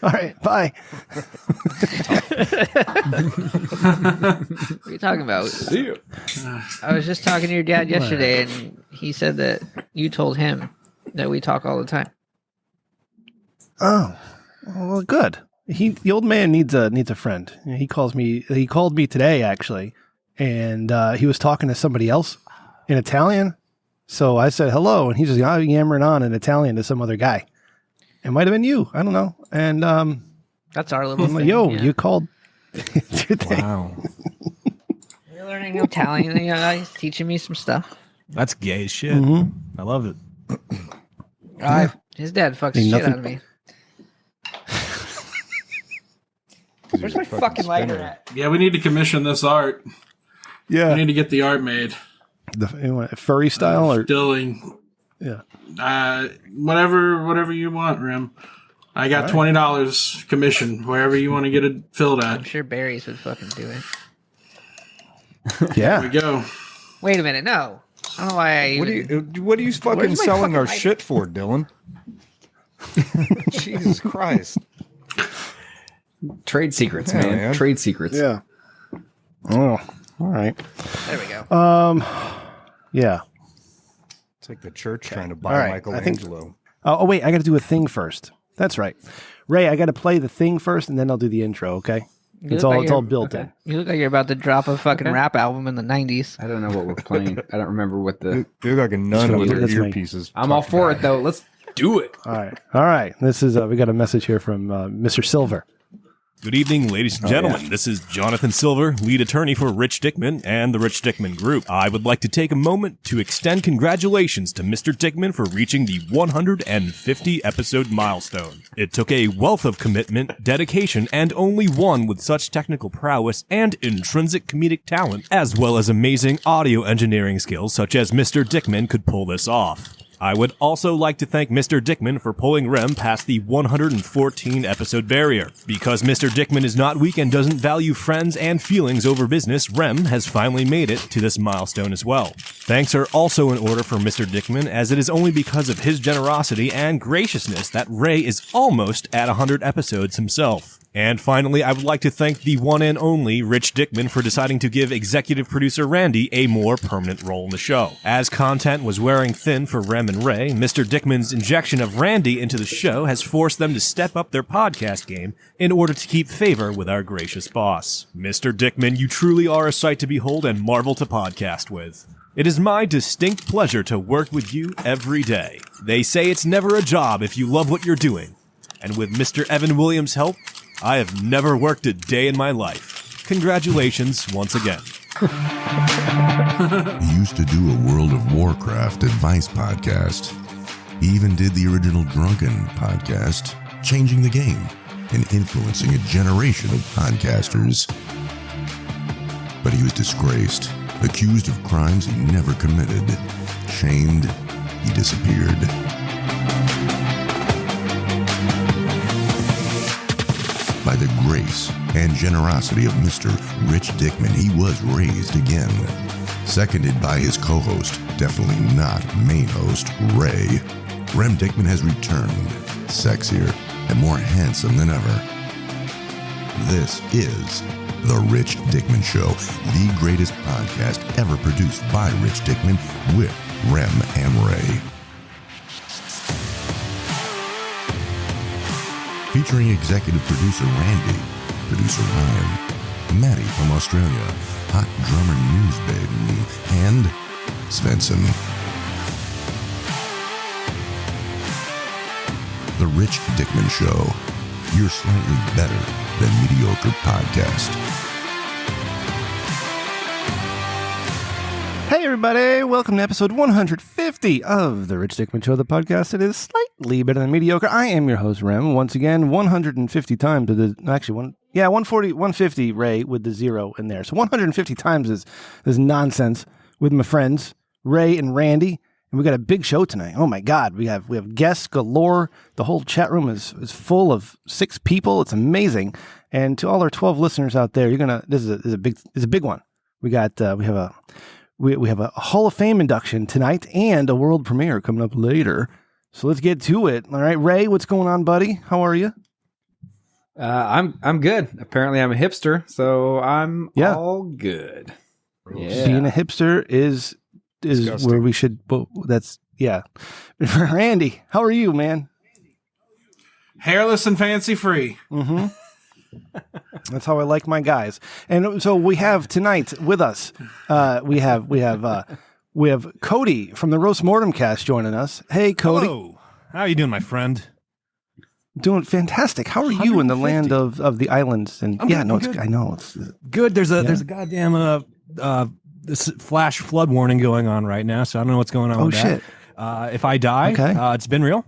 All right, bye. What are you talking about? See you. I was just talking to your dad yesterday, and he said that you told him that we talk all the time. Oh, well, good. The old man needs a friend. He called me today actually, and he was talking to somebody else in Italian. So I said hello, and he's just yammering on in Italian to some other guy. It might have been you. I don't know. And that's our little I'm like, thing. yo, yeah. you called. It's your thing. Wow. You're learning Italian. He's teaching me some stuff. That's gay as shit. Mm-hmm. I love it. His dad fucks Ain't shit nothing- out of me. Where's my fucking lighter at? Yeah, we need to commission this art. We Yeah, need to get the art made. you want furry style or Stilling. yeah. Whatever you want, Rim. I got $20 commission, wherever you want to get it filled I'm at. sure Barry's would fucking do it. Yeah. There we go. Wait a minute, no. I don't know why I even... What are you fucking Where's my selling fucking our lighter? shit for, Dylan? Jesus Christ. Trade secrets, Yeah, man. man. Trade secrets. Yeah. Oh, all right. There we go. Yeah. It's like the church trying to All buy right. I think- Michelangelo. Oh, wait, I got to do a thing first. That's right. Ray, I got to play the thing first, and then I'll do the intro, okay? You It's look all like it's all you're- built in. You look like you're about to drop a fucking rap album in the 90s. I don't know what we're playing. I don't remember what the. You're like a nun with your That's me. earpieces. I'm all for it though. Let's do it. All right. This is we got a message here from Mr. Silver. Good evening, ladies and gentlemen. This is Jonathan Silver, lead attorney for Rich Dickman and the Rich Dickman Group. I would like to take a moment to extend congratulations to Mr. Dickman for reaching the 150 episode milestone. It took a wealth of commitment, dedication, and only one with such technical prowess and intrinsic comedic talent, as well as amazing audio engineering skills such as Mr. Dickman could pull this off. I would also like to thank Mr. Dickman for pulling Rem past the 114 episode barrier. Because Mr. Dickman is not weak and doesn't value friends and feelings over business, Rem has finally made it to this milestone as well. Thanks are also in order for Mr. Dickman, as it is only because of his generosity and graciousness that Ray is almost at 100 episodes himself. And finally, I would like to thank the one and only Rich Dickman for deciding to give executive producer Randy a more permanent role in the show. As content was wearing thin for Rem and Ray, Mr. Dickman's injection of Randy into the show has forced them to step up their podcast game in order to keep favor with our gracious boss. Mr. Dickman, you truly are a sight to behold and marvel to podcast with. It is my distinct pleasure to work with you every day. They say it's never a job if you love what you're doing. And with Mr. Evan Williams' help, I have never worked a day in my life. Congratulations once again. He used to do a World of Warcraft advice podcast. He even did the original Drunken podcast, changing the game and influencing a generation of podcasters. But he was disgraced, accused of crimes he never committed, shamed, he disappeared. By the grace and generosity of Mr. Rich Dickman, he was raised again. Seconded by his co-host, definitely not main host, Ray, Rem Dickman has returned, sexier and more handsome than ever. This is The Rich Dickman Show, the greatest podcast ever produced by Rich Dickman with Rem and Ray. Featuring executive producer Randy, producer Ryan, Maddie from Australia, hot drummer News Babe, and Svensson. The Rich Dickman Show, your slightly better than mediocre podcast. Hey, everybody. Welcome to episode 150 of The Rich Dickman Show, the podcast. It is slightly better than mediocre. I am your host, Rem. Once again, 150 times to the, actually, 150, Ray, with the zero in there. So 150 times is nonsense with my friends, Ray and Randy. And we got a big show tonight. Oh, my God. We have guests galore. The whole chat room is full of 6 people. It's amazing. And to all our 12 listeners out there, this is a big one. We have a Hall of Fame induction tonight and a world premiere coming up later. So let's get to it. All right, Ray, what's going on, buddy? How are you? I'm good. Apparently, I'm a hipster, so I'm Yeah. all good. Yeah. Being a hipster is Disgusting. where we should. Well, that's yeah. Randy, how are you, man? Hairless and fancy free. Mm-hmm. That's how I like my guys. And so we have tonight with us. We have Cody from the Roast Mortem Cast joining us. Hey, Cody. Hello. How are you doing, my friend? Doing fantastic. How are you in the 150? land of the islands? And I'm yeah, good, no, I'm it's good. I know it's Good. There's a goddamn this flash flood warning going on right now, so I don't know what's going on. oh with shit. that. If I die, Okay. it's been real.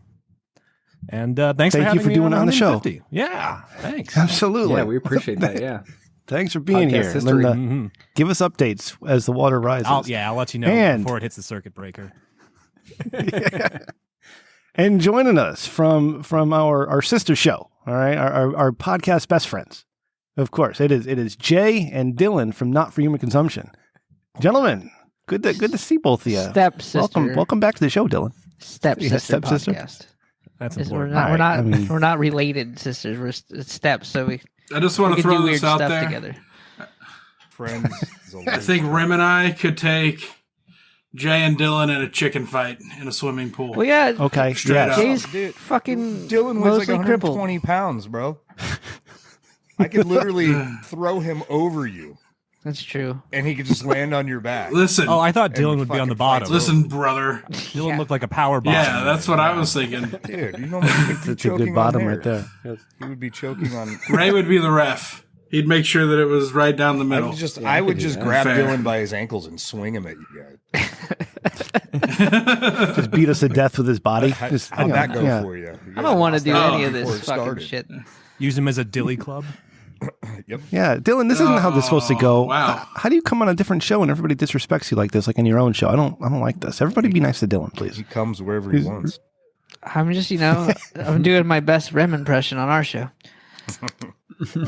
And thanks Thank you having for me doing it on the show. 150. Yeah, thanks. Absolutely. Yeah, we appreciate that. Yeah. Thanks for being Podcast here. history. Linda, Mhm. give us updates as the water rises. I'll let you know And- before it hits the circuit breaker. And joining us from our sister show, all right, our podcast best friends. Of course, it is Jay and Dylan from Not for Human Consumption. Gentlemen, good to see both of you. Stepsister. Welcome back to the show, Dylan. Stepsister stepsister. podcast. That's We're important. not. We're All right, not. I mean- we're not related sisters. We're it's steps. So we I just want to can throw do weird this out stuff there. together. Friends. is a I think Rim and I could take Jay and Dylan in a chicken fight in a swimming pool. Well, yeah. Okay, Straight yes. up. Jay's Dude, fucking Dylan weighs like mostly crippled. 120 pounds, bro. I could literally throw him over you, That's true. and he could just land on your back. Listen, Oh, I thought And Dylan would be on the fucking bottom. fights listen, brother. Dylan Yeah. looked like a power bottom. Yeah, that's what I was thinking. Dude, you know he'd be It's a choking good bottom on right hair. there. He would be choking on. Ray would be the ref. He'd make sure that it was right down the I middle. would just, Yeah, I I would could do just that. grab Fair. Dylan by his ankles and swing him at you guys. Just beat us to death with his body. Just, How'd you know, that go yeah. for you? You I guys don't want to lost do that any of before this it fucking started. shit. Use him as a dilly club. Yep. Yeah, Dylan, this isn't how this is supposed to go. Wow. How do you come on a different show and everybody disrespects you like this, like in your own show? I don't like this. Everybody be nice to Dylan, please. He comes wherever he wants. I'm just, I'm doing my best Rem impression on our show.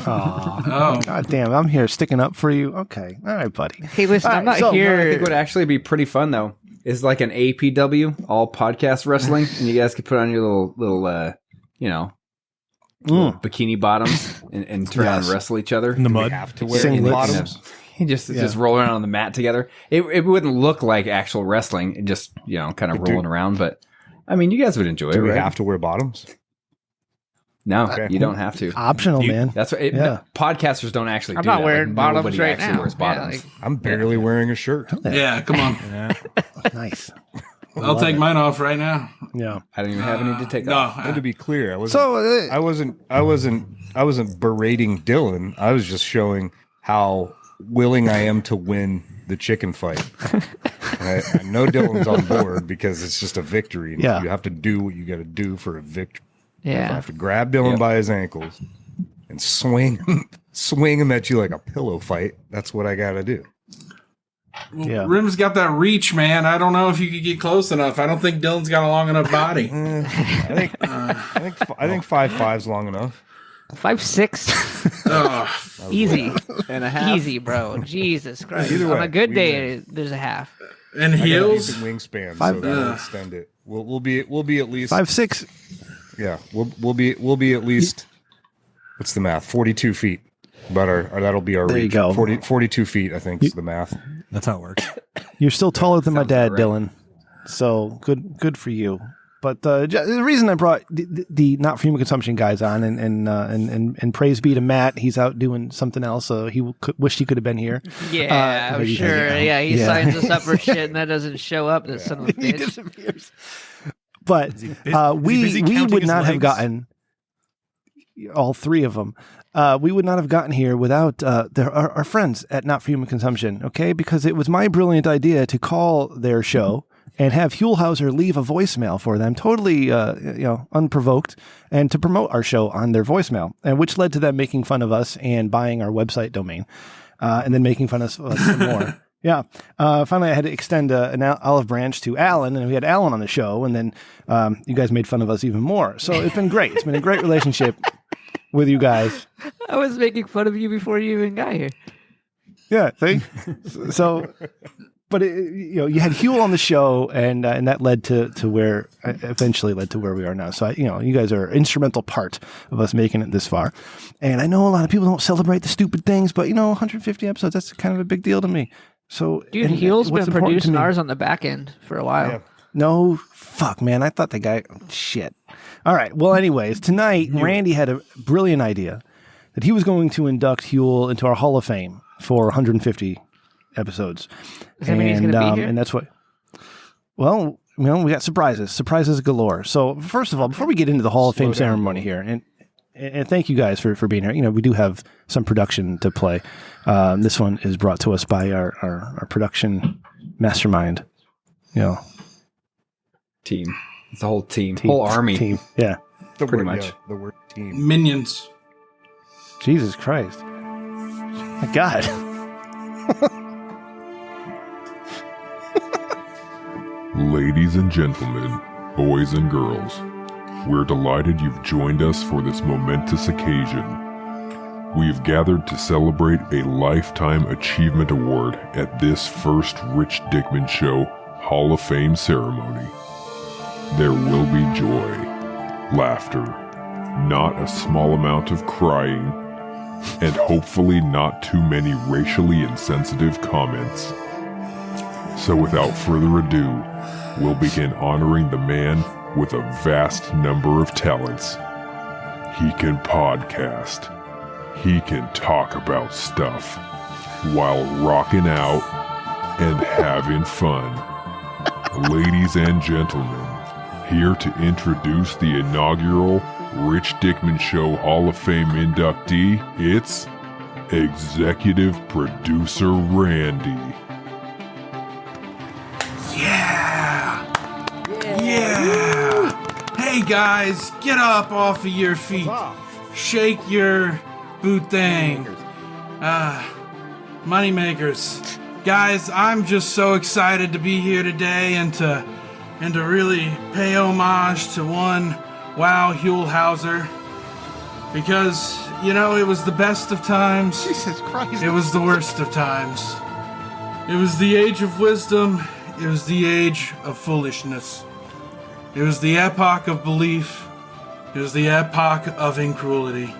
Aw. Oh, God damn, I'm here sticking up for you. Okay. All right, buddy. Hey, listen, All I'm right, not so, You know what I here. think would actually be pretty fun though is like an APW, all podcast wrestling, and you guys could put on your little little bikini bottoms and turn around and wrestle each other. In the We mud. have to wear Singlets. bottoms. You just roll around on the mat together. It wouldn't look like actual wrestling. It just kind of But rolling around. But I mean, you guys would enjoy Do it, we right? have to wear bottoms? No, Okay. you don't have to. Optional, You- man. That's what Yeah. podcasters don't actually I'm do not that. wearing Like, bottoms nobody right actually now. wears bottoms. Yeah, I'm barely wearing a shirt. yeah, come on. Yeah. Nice. I'll take mine off right now. Yeah. I don't even have any to take No, off. And to be clear, I So, wasn't berating Dylan. I was just showing how willing I am to win the chicken fight. I know Dylan's on board because it's just a victory. And Yeah. you have to do what you got to do for a victory. I yeah. have to grab Dylan Yep. by his ankles and swing him at you like a pillow fight. That's what I got to do. Yeah. Rim's got that reach, man. I don't know if you could get close enough. I don't think Dylan's got a long enough body. I think 5'5" long enough. 5'6", Oh, easy, And a half. easy, bro. Jesus Christ. Either On way, a good we day, win. there's a half. and I got a heels. decent wingspan, Five- so that'll extend it. We'll be at least 5'6". yeah. We'll be at least what's the math? 42 feet. But that'll be our There you reach. go. 42 feet, I think, is the math. That's how it works. You're still taller than my Sounds dad, about right. Dylan. So good for you. But the reason I brought the Not for Human Consumption guys on, and praise be to Matt, he's out doing something else. So he wished he could have been here. Yeah, I'm maybe sure. doesn't. Yeah, he Yeah. signs us up for shit and that doesn't show up. That son of a He bitch. disappears. But Is he we busy we counting would his not have legs? gotten all three of them. We would not have gotten here without our friends at Not for Human Consumption. Okay, because it was my brilliant idea to call their show and have Huelhauser leave a voicemail for them, totally unprovoked, and to promote our show on their voicemail, and which led to them making fun of us and buying our website domain, and then making fun of us some more. Yeah. Finally, I had to extend an olive branch to Alan, and we had Alan on the show, and then you guys made fun of us even more. So it's been great. It's been a great relationship with you guys. I was making fun of you before you even got here. Yeah. See? So But you had Huel on the show, and that led to where eventually led to where we are now. So you guys are an instrumental part of us making it this far. And I know a lot of people don't celebrate the stupid things, but 150 episodes, that's kind of a big deal to me. So, dude, Huel's been producing ours on the back end for a while. Yeah. No, fuck, man. I thought the guy, shit. All right. Well, anyways, tonight Randy had a brilliant idea that he was going to induct Huel into our Hall of Fame for 150 episodes. Does that mean he's going to be here? And that's what. Well, we got surprises galore. So first of all, before we get into the Hall of Fame ceremony here, and thank you guys for being here. We do have some production to play. This one is brought to us by our production mastermind. Team. It's a whole team. Whole army. Team. Yeah. Pretty much. Yeah, the word team. Minions. Jesus Christ. My God. Ladies and gentlemen, boys and girls, we're delighted you've joined us for this momentous occasion. We've gathered to celebrate a Lifetime Achievement Award at this first Rich Dickman Show Hall of Fame ceremony. There will be joy, laughter, not a small amount of crying, and hopefully not too many racially insensitive comments. So without further ado, we'll begin honoring the man with a vast number of talents. He can podcast. He can talk about stuff while rocking out and having fun. Ladies and gentlemen, here to introduce the inaugural Rich Dickman Show Hall of Fame inductee, it's Executive Producer Randy. Yeah! Hey guys, get up off of your feet. Shake your boot thing. Moneymakers. Guys, I'm just so excited to be here today and to really pay homage to one Wow Huel Hauser. Because, it was the best of times. Jesus Christ. It was the worst of times. It was the age of wisdom. It was the age of foolishness. It was the epoch of belief. It was the epoch of incredulity.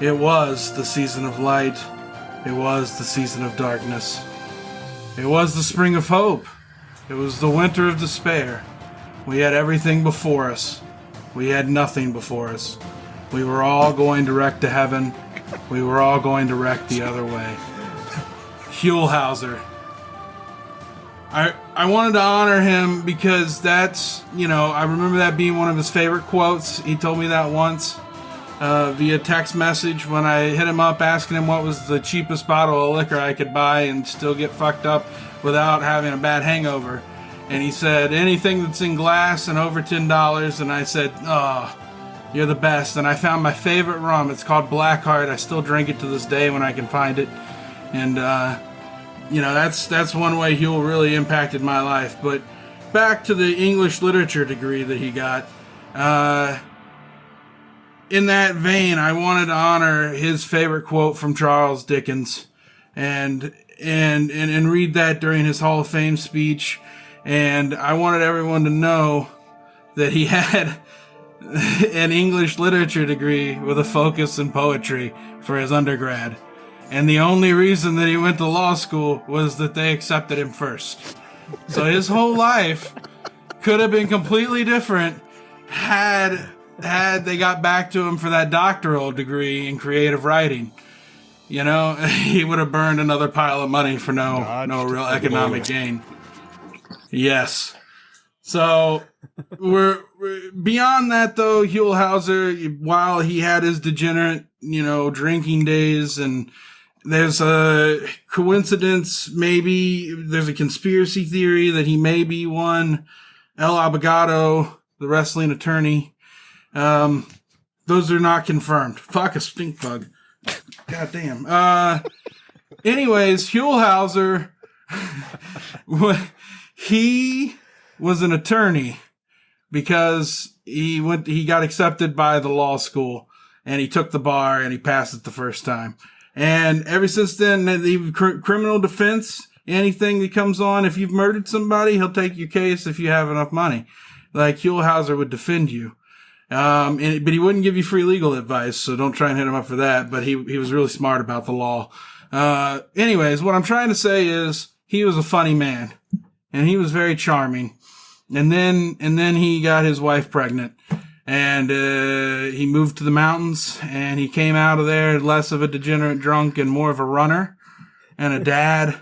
It was the season of light. It was the season of darkness. It was the spring of hope. It was the winter of despair. We had everything before us. We had nothing before us. We were all going direct to heaven. We were all going direct the other way. Huel Hauser. I wanted to honor him because that's, I remember that being one of his favorite quotes. He told me that once via text message when I hit him up asking him what was the cheapest bottle of liquor I could buy and still get fucked up without having a bad hangover. And he said, anything that's in glass and over $10. And I said, oh, you're the best. And I found my favorite rum. It's called Blackheart. I still drink it to this day when I can find it. And, that's one way Huel really impacted my life. But back to the English literature degree that he got. In that vein, I wanted to honor his favorite quote from Charles Dickens and read that during his Hall of Fame speech. And I wanted everyone to know that he had an English literature degree with a focus in poetry for his undergrad. And the only reason that he went to law school was that they accepted him first. So his whole life could have been completely different had they got back to him for that doctoral degree in creative writing. He would have burned another pile of money for no real economic gain. Yes. So we're beyond that though. Huel Hauser, while he had his degenerate, drinking days, and there's a coincidence, maybe there's a conspiracy theory that he may be one El Abogado, the wrestling attorney. Those are not confirmed. Fuck a stink bug. God damn. Anyways, Huel Hauser, he was an attorney because he got accepted by the law school and he took the bar and he passed it the first time. And ever since then, the criminal defense anything that comes on. If you've murdered somebody, he'll take your case if you have enough money. Like Huell Howser would defend you. But he wouldn't give you free legal advice, so don't try and hit him up for that. But he was really smart about the law. Anyways, what I'm trying to say is he was a funny man, and he was very charming. And then he got his wife pregnant, and he moved to the mountains, and he came out of there less of a degenerate drunk and more of a runner and a dad.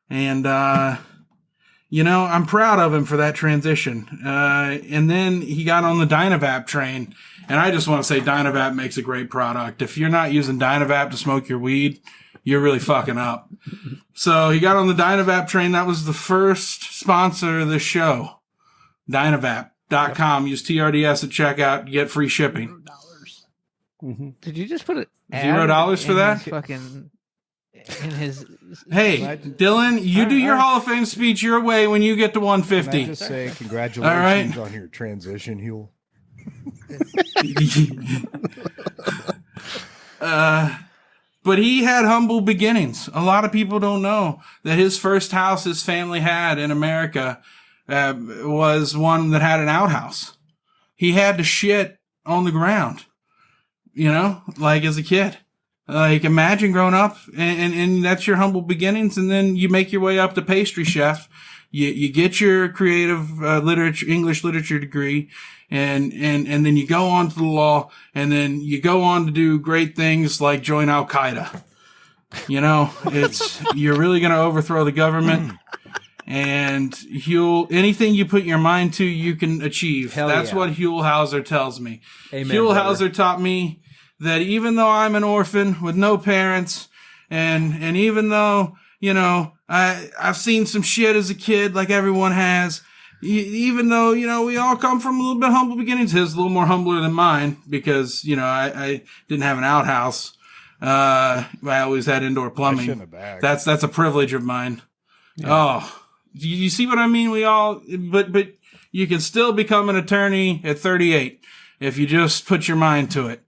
And I'm proud of him for that transition. And then he got on the Dynavap train, and I just want to say Dynavap makes a great product. If you're not using Dynavap to smoke your weed, you're really fucking up. So he got on the Dynavap train. That was the first sponsor of the show. Dynavap.com. Use TRDS at checkout. Get free shipping. Did you just put it $0 for that? Fucking in his. Hey, Dylan, you do your Hall of Fame speech your way when you get to 150. Can I just say congratulations on your transition, Huell. But he had humble beginnings. A lot of people don't know that his first house his family had in America was one that had an outhouse. He had to shit on the ground, like as a kid. Like imagine growing up and that's your humble beginnings, and then you make your way up to pastry chef. You get your creative English literature degree, and then you go on to the law, and then you go on to do great things like join Al Qaeda. You're really going to overthrow the government. And anything you put your mind to, you can achieve. That's what Huell Howser tells me. Amen, Huell brother. Howser taught me that even though I'm an orphan with no parents, and even though, I've seen some shit as a kid like everyone has, even though, we all come from a little bit humble beginnings. His a little more humbler than mine because, I didn't have an outhouse. I always had indoor plumbing. That's a privilege of mine. Yeah. Oh, you see what I mean? But you can still become an attorney at 38 if you just put your mind to it.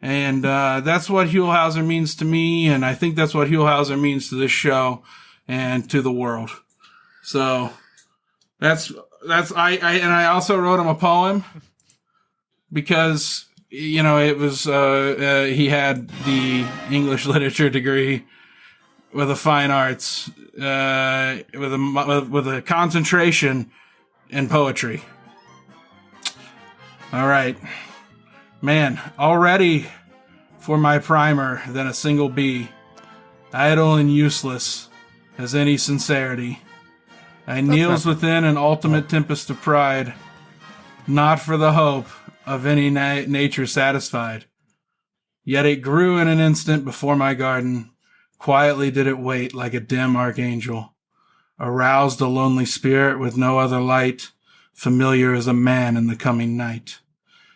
And that's what Huell Howser means to me, and I think that's what Huell Howser means to this show and to the world. So I also wrote him a poem because it was he had the English literature degree with a fine arts with a concentration in poetry. All right. Man, already for my primer than a single bee, idle and useless as any sincerity. I kneels within an ultimate tempest of pride, not for the hope of any nature satisfied. Yet it grew in an instant before my garden, quietly did it wait like a dim archangel, aroused a lonely spirit with no other light, familiar as a man in the coming night.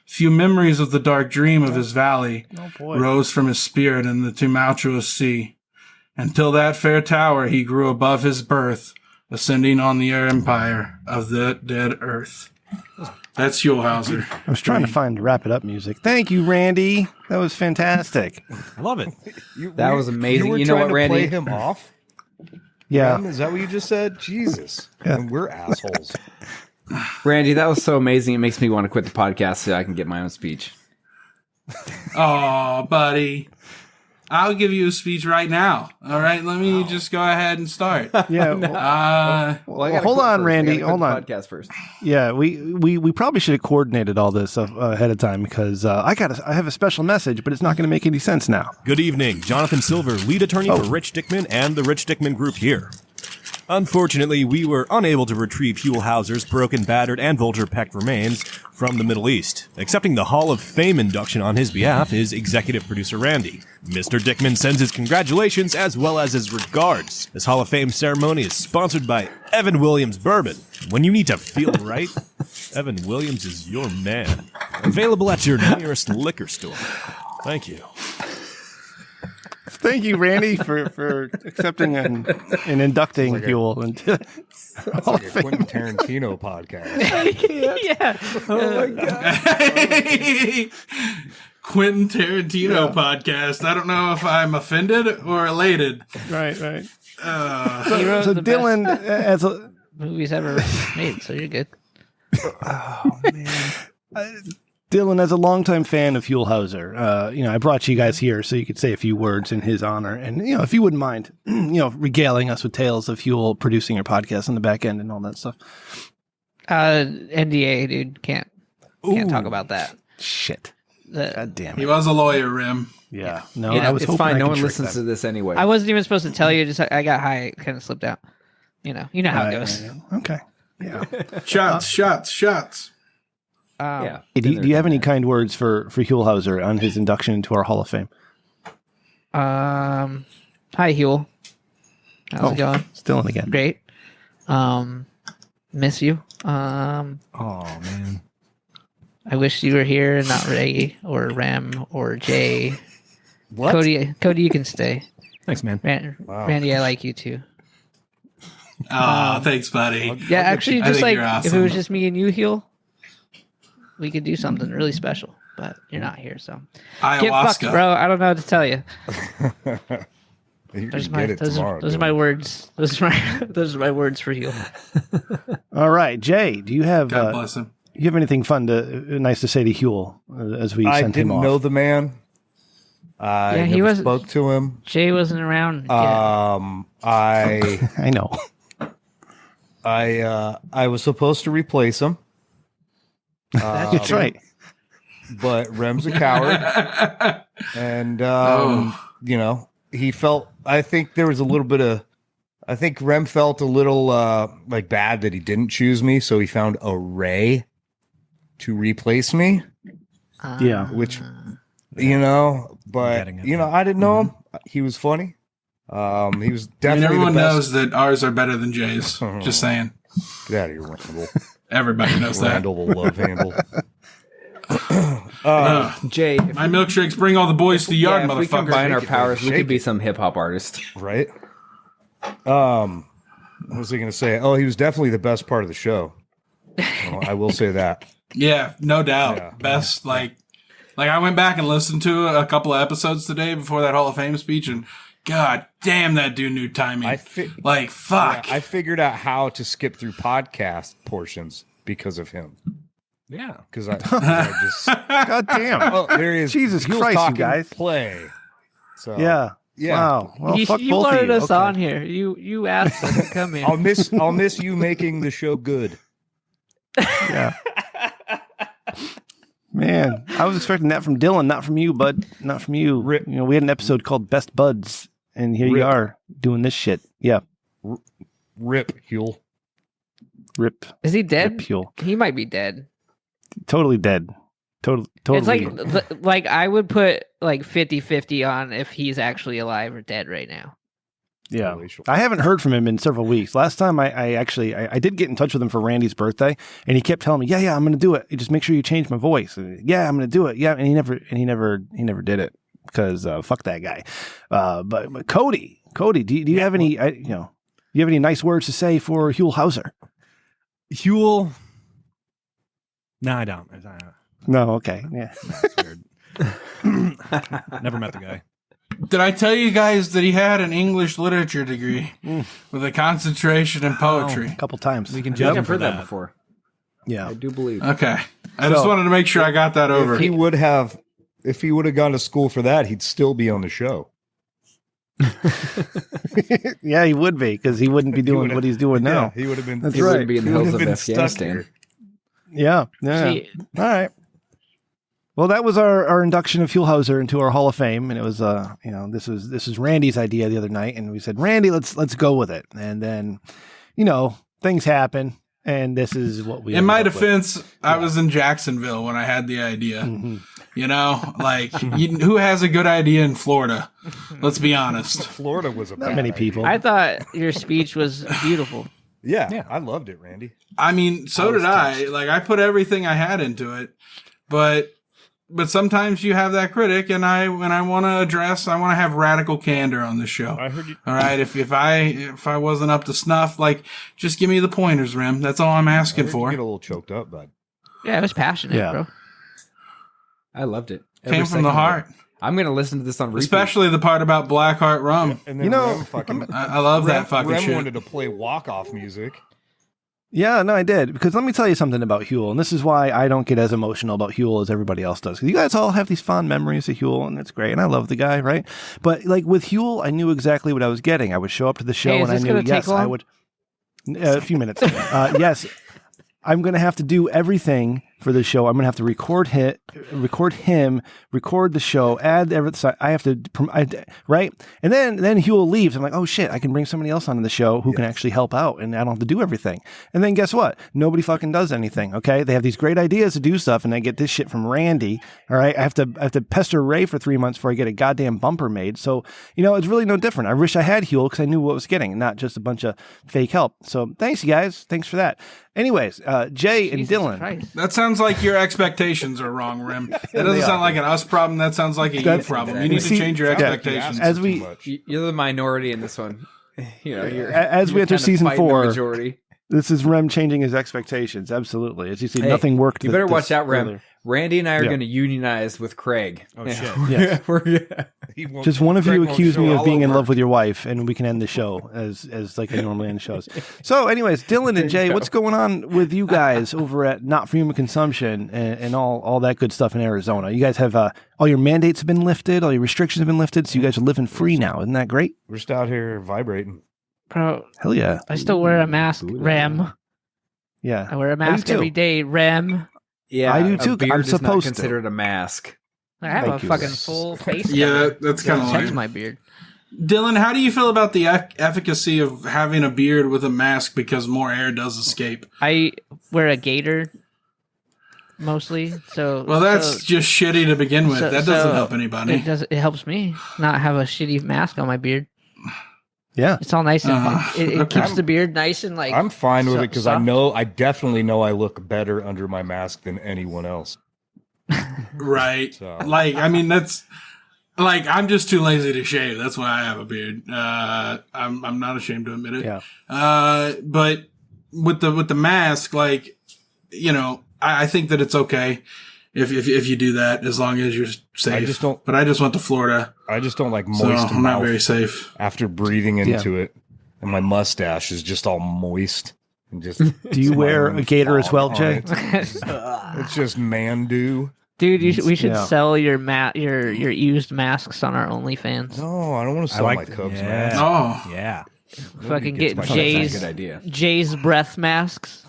Few memories of the dark dream of his valley rose from his spirit in the tumultuous sea. Until that fair tower he grew above his birth, ascending on the empire of the dead earth. That's Huell Howser. I was trying to find wrap it up music. Thank you, Randy. That was fantastic. I love it. That was amazing. You know were what, trying to Randy? play him off? Yeah. Is that what you just said? Jesus. Yeah. And we're assholes. Randy, that was so amazing. It makes me want to quit the podcast so I can get my own speech. Oh, buddy. I'll give you a speech right now. All right, let me just go ahead and start. Yeah. Well, I gotta hold quit on, first. Randy. I gotta quit Hold the on. podcast first. Yeah, we probably should have coordinated all this ahead of time because I have a special message, but it's not going to make any sense now. Good evening. Jonathan Silver, lead attorney for Rich Dickman and the Rich Dickman Group here. Unfortunately, we were unable to retrieve Huell Howser's broken, battered, and vulture-pecked remains from the Middle East. Accepting the Hall of Fame induction on his behalf is executive producer Randy. Mr. Dickman sends his congratulations as well as his regards. This Hall of Fame ceremony is sponsored by Evan Williams Bourbon. When you need to feel right, Evan Williams is your man. Available at your nearest liquor store. Thank you. Thank you, Randy, for accepting and inducting Huell into It's like a Quentin Tarantino podcast. Yeah. Oh my god. Quentin Tarantino podcast. I don't know if I'm offended or elated. right. He wrote So the Dylan, best as a movies ever made, so you're good. Dylan, as a longtime fan of Huell Hauser, I brought you guys here so you could say a few words in his honor, and if you wouldn't mind, regaling us with tales of Huell producing your podcast on the back end and all that stuff. NDA, dude, can't talk about that. Shit. The- God damn He it. was a lawyer, Rim. Yeah. No, Yeah, I was It's hoping fine. I No could one trick listens them. to this anyway. I wasn't even supposed to tell you. Just I got high, it kind of slipped out. You know how it goes. Right. Okay. Yeah. Shots. yeah. Hey, do you have any kind words for Huell Hauser on his induction into our Hall of Fame? Hi, Huell. How's it going? Still in again. Great. Miss you. Oh man. I wish you were here, not Ray or Rem or Jay. What? Cody, you can stay. Thanks, man. Randy, I like you too. Oh, thanks, buddy. Yeah, actually, I just think like you're if it awesome. was just me and you, Huell, we could do something really special. But you're not here, so get fucked, Ayahuasca. bro. I don't know what to tell you. You Those can are my get it those tomorrow. are my words. Those are my words for you. All right, Jay, do you have God bless him. you have anything fun nice to say to Huell as we I send him didn't off? know the man. I Yeah, he never wasn't- spoke to him. Jay wasn't around. I I know. I was supposed to replace him, That's right. but Rem's a coward, and he felt. I think there was a little bit of. I think Rem felt a little like bad that he didn't choose me, so he found a Ray to replace me. Yeah. Which, but Getting it. I didn't know him. He was funny. He was I definitely mean, everyone the best. knows that ours are better than Jay's. Just saying. Get out of here, Randall. Everybody knows that. Randall will love handle. Jay, if My milkshakes bring all the boys to the yard, if we combine motherfucker. our powers, we Shake could be some hip hop artist. Right? What was he going to say? Oh, he was definitely the best part of the show. Well, I will say that. Yeah, no doubt. Yeah. Best, like I went back and listened to a couple of episodes today before that Hall of Fame speech, and God damn, that dude knew timing. Fuck. I figured out how to skip through podcast portions because of him. Yeah. Because I just God damn. oh, there he is. Jesus He was Christ, you talking guys. Play. So Yeah. yeah. Wow. Well, you fuck you both of wanted you. us Okay. on here. You asked us to come in. I'll miss you making the show good. Yeah. Man, I was expecting that from Dylan, not from you, bud. Not from you. Rip. We had an episode called Best Buds, and here you Rip. are doing this shit. Yeah. Rip Huell. Rip. Is he Rip dead? Huell. He might be dead. Totally dead. Totally. It's like I would put like 50-50 on if he's actually alive or dead right now. Yeah. Glacial. I haven't heard from him in several weeks. Last time I actually did get in touch with him for Randy's birthday, and he kept telling me, yeah, I'm going to do it. Just make sure you change my voice. Yeah, I'm going to do it. Yeah. And he never did it because fuck that guy. But Cody, do you have any, do you have any nice words to say for Huell Hauser? Huell. No, I don't. No. Okay. Yeah. That's weird. Never met the guy. Did I tell you guys that he had an English literature degree with a concentration in poetry? A couple times. We can I judge think him I've for heard that that. before. Yeah. I do believe. Okay. I just wanted to make sure I got that over. If he would have gone to school for that, he'd still be on the show. Yeah, he would be because he wouldn't be doing would've- what he's doing now. he would have been. That's He right. wouldn't be in the He would hills have of been stuck Afghanistan. here. Yeah. See, All right. Well, that was our induction of Huell Hauser into our Hall of Fame, and it was this was Randy's idea the other night, and we said, Randy, let's go with it, and then things happen, and this is what we. In my ended up with. defense, I was in Jacksonville when I had the idea. Mhm. Who has a good idea in Florida? Let's be honest. Florida was a Not bad many idea. people. I thought your speech was beautiful. Yeah, I loved it, Randy. I mean, so did I. Like, I put everything I had into it, but sometimes you have that critic, and when I want to have radical candor on the show. I heard you. All right, if I wasn't up to snuff, like, just give me the pointers, Rim. That's all I'm asking You for. get a little choked up, bud. Yeah, it was passionate, Yeah. bro. I loved it. Came Every from the second of it. heart. I'm gonna listen to this on repeat. Especially the part about Blackheart rum. And then You know, Rem fucking I love that fucking Rem shit. wanted to play walk-off music. Yeah, no, I did. Because let me tell you something about Huel, and this is why I don't get as emotional about Huel as everybody else does. 'Cause you guys all have these fond memories of Huel, and it's great, and I love the guy, right? But like with Huel, I knew exactly what I was getting. I would show up to the show, Hey, is and I this knew, gonna take yes, I long? would. A few minutes. Yes, I'm going to have to do everything for the show. I'm going to have to record him, record the show, add everything. I have to, right? And then Huel leaves. I'm like, oh shit, I can bring somebody else onto the show who can actually help out, and I don't have to do everything. And then guess what? Nobody fucking does anything. Okay, they have these great ideas to do stuff, and I get this shit from Randy. All right, I have to pester Ray for 3 months before I get a goddamn bumper made. So it's really no different. I wish I had Huel because I knew what I was getting, not just a bunch of fake help. So thanks, you guys. Thanks for that. Anyways, Jay and Jesus Dylan. Christ. That sounds like your expectations are wrong, Rim. That doesn't sound like an us problem. That sounds like a you That's- problem. You need to See, change your yeah, expectations. as we You're the minority in this one. You're as we you're enter kinda season fighting the 4, majority. this is Rem changing his expectations. Absolutely. As you see, Hey, nothing worked. You better this watch out, Rem. earlier. Randy and I are Yeah. going to unionize with Craig. Oh, shit. Yes. He won't- Just one of Craig you won't accuse show me of all being in over. love with your wife, and we can end the show as like I normally end shows. So, anyways, Dylan and Jay, what's going on with you guys over at Not for Human Consumption and all that good stuff in Arizona? You guys have all your mandates have been lifted, all your restrictions have been lifted, so you guys are living free now. Isn't that great? We're just out here vibrating. Bro, Hell yeah, I still wear a mask, Rem. yeah. I wear a do mask too. every day, Rem. Yeah, I do a too, beard I'm is not supposed to. considered a mask. I have Thank a you. fucking full face. Yeah, cover. that's kind of Protects lame. my beard. Dylan, how do you feel about the efficacy of having a beard with a mask because more air does escape? I wear a gaiter mostly, so Well, that's so just shitty to begin with. so- That doesn't so help anybody. it helps me not have a shitty mask on my beard. Yeah. It's all nice and it okay. keeps the beard nice and like. I'm fine with so- it because soft. I definitely know I look better under my mask than anyone else. Right. So- Like, I mean, that's like I'm just too lazy to shave. That's why I have a beard. I'm not ashamed to admit it. Yeah. But with the mask, like, I think that it's okay if you do that as long as you're safe. I just don't- But I just went to Florida, I just don't like so moist I'm not mouth very safe. after breathing into it, and my mustache is just all moist and just. Do you wear a gaiter as well, Jay? It's just man do. Dude, we should Yeah. sell your your used masks on our OnlyFans. No, I don't want to I sell like my the- Cubs yeah. mask. Oh, Yeah. Fucking gets get my- That's a Jay's good idea. Jay's breath masks.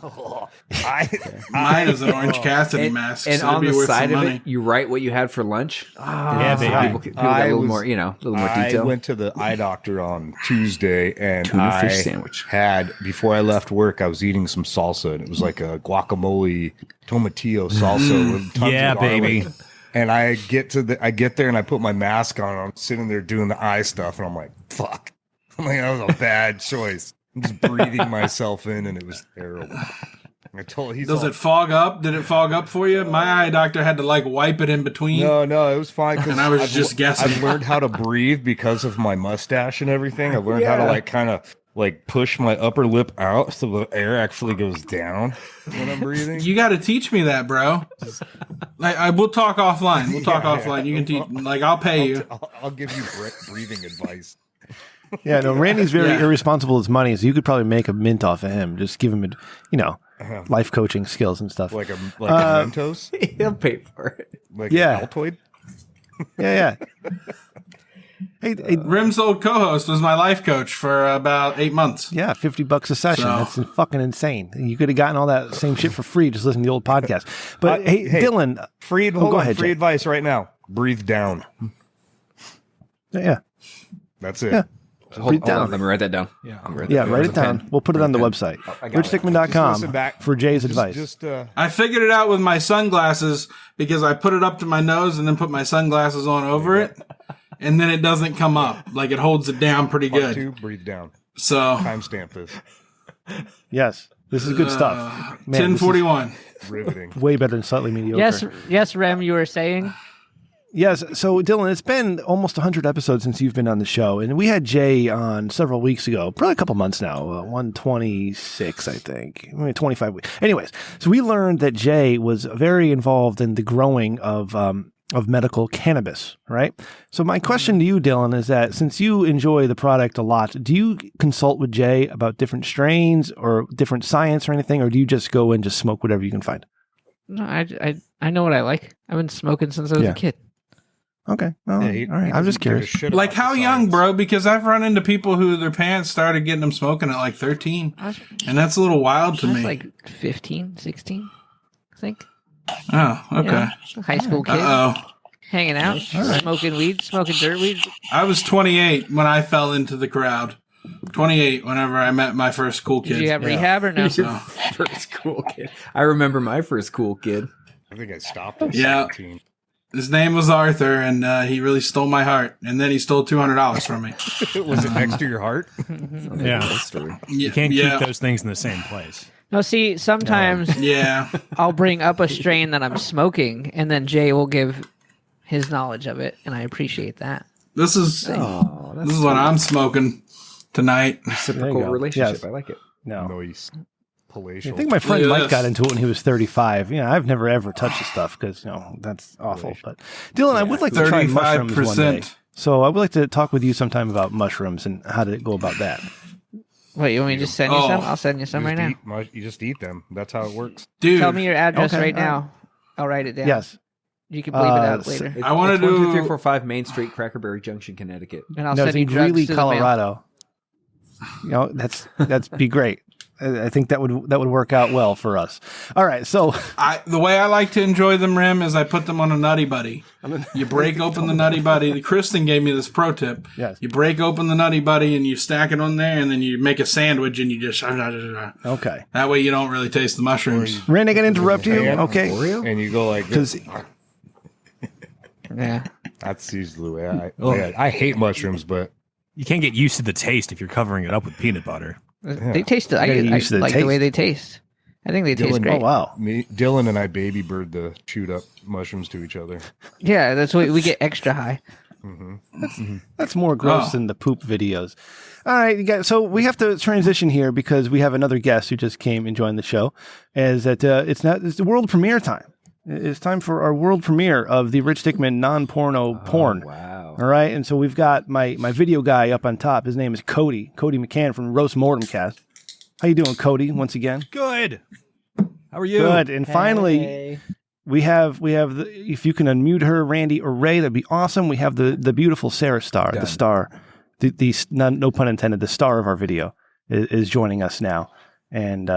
mine is an Orange Cassidy And, mask. and so that'd on be the worth side some of money. it, you write what you had for lunch. Yeah, So baby. people get a little was- more, a little more I detail. went to the eye doctor on Tuesday, and Tuna I fish sandwich. had before I left work. I was eating some salsa, and it was like a guacamole tomatillo salsa with tons Yeah, of garlic. baby. And I get there, and I put my mask on. I'm sitting there doing the eye stuff, and I'm like, "Fuck!" I'm like, that was a bad choice. I'm just breathing myself in, and it was terrible. I told he's Does all, it fog up? Did it fog up for you? My eye doctor had to like wipe it in between. No, it was fine. 'cause And I was just guessing. I've learned how to breathe because of my mustache and everything. I've learned how to like kind of like push my upper lip out so the air actually goes down when I'm breathing. You got to teach me that, bro. Like, we'll talk offline. We'll talk offline. You can teach. Like, I'll pay you. I'll give you breathing advice. Yeah, no, Randy's very Yeah. irresponsible with his money, so you could probably make a mint off of him. Just give him, life coaching skills and stuff. Like a Mentos, He'll pay for it. like Yeah. an Altoid. Yeah. Hey, Rim's old co-host was my life coach for about 8 months. yeah, $50 a session. So- That's fucking insane. You could have gotten all that same shit for free just listening to the old podcast. But hey, hey. Dylan, Free, go hold on, ahead, free Jay. advice right now. Breathe down. yeah, That's it. Yeah. Hold down. on, let me write that down. Yeah. Write yeah, that write down. it down. We'll put it on the website. I got it. Just RichDickman.com listen back. for Jay's Just- advice. Just I figured it out with my sunglasses because I put it up to my nose and then put my sunglasses on over it, and then it doesn't come up. Like, it holds it down pretty part good. 2, breathe down. So, Timestamp this. Yes, this is good stuff. Man, this is 1041. Riveting. way better than slightly mediocre. Yes, Rem, you were saying. Yes. So, Dylan, it's been almost 100 episodes since you've been on the show. And we had Jay on several weeks ago, probably a couple months now, 126, I think, maybe 25 weeks. Anyways, so we learned that Jay was very involved in the growing of of medical cannabis, right? So my question to you, Dylan, is that since you enjoy the product a lot, do you consult with Jay about different strains or different science or anything, or do you just go and just smoke whatever you can find? No, I know what I like. I've been smoking since I was a kid. Okay. Well, Yeah, all right. I'm just curious. Like how young, bro? Because I've run into people who their parents started getting them smoking at like 13. And that's a little wild to I me. was like 15, 16, I think. Oh, okay. Yeah, high school kid. Uh-oh. Hanging out, smoking weed, smoking dirt weed. I was 28 when I fell into the crowd. 28 whenever I met my first cool kid. Did you have rehab or no? So, First cool kid. I remember my first cool kid. I think I stopped at Yeah. 17. his name was Arthur, and he really stole my heart. And then he stole $200 from me. Was it next to your heart? Yeah. Story. You can't keep those things in the same place. No, see, sometimes Yeah. I'll bring up a strain that I'm smoking, and then Jay will give his knowledge of it, and I appreciate that. This is Oh, that's what I'm smoking tonight. There you reciprocal go. relationship. Yes. I like it. No. Noise. I Palatial. think my friend Look at Mike this. got into it when he was 35. You know, I've never ever touched the stuff because, you know, that's awful. But Dylan, I would like to try mushrooms one day. 35%. So I would like to talk with you sometime about mushrooms and how to go about that. Wait, you want me to just send you Oh. some? I'll send you some right now. You just eat them. That's how it works. Dude, Tell me your address Okay, right all right. now. I'll write it down. Yes. You can bleep it out so- later. It's, I wanna it's 1, 2, do- 3, 4, 5 Main Street, Crackerberry Junction, Connecticut. And I'll No, send it's you in drugs Greeley, to the mail. Colorado. You know, that'd be great. I think that would work out well for us. All right, so the way I like to enjoy them, Rim, is I put them on a Nutty Buddy. You break open the Nutty Buddy. Kristen gave me this pro tip. Yes. You break open the Nutty Buddy and you stack it on there, and then you make a sandwich and you just okay, that way you don't really taste the mushrooms. Randy, I can interrupt you. Yeah. Okay, And you go like this. because Yeah. That's usually the way I hate mushrooms, but You can't get used to the taste if you're covering it up with peanut butter. They taste. I Gotta get used to the like the way taste. they taste. I think they taste Dylan- great. oh wow, Dylan and I baby bird the chewed up mushrooms to each other. Yeah, that's why we get extra high. that's more gross Oh. than the poop videos. All right, you guys. So we have to transition here because we have another guest who just came and joined the show. Is that it's the world premiere time? It's time for our world premiere of the Rich Dickman non-porno porn. Wow. All right, and so we've got my video guy up on top. His name is Cody McCann from Roast Mortem Cast. How you doing, Cody? Once again, Good. How are you? good. And finally, we have the, if you can unmute her, Randy or Ray, that'd be awesome. We have the beautiful Sarah Starr, the Done. star, the no pun intended, the star of our video is joining us now, and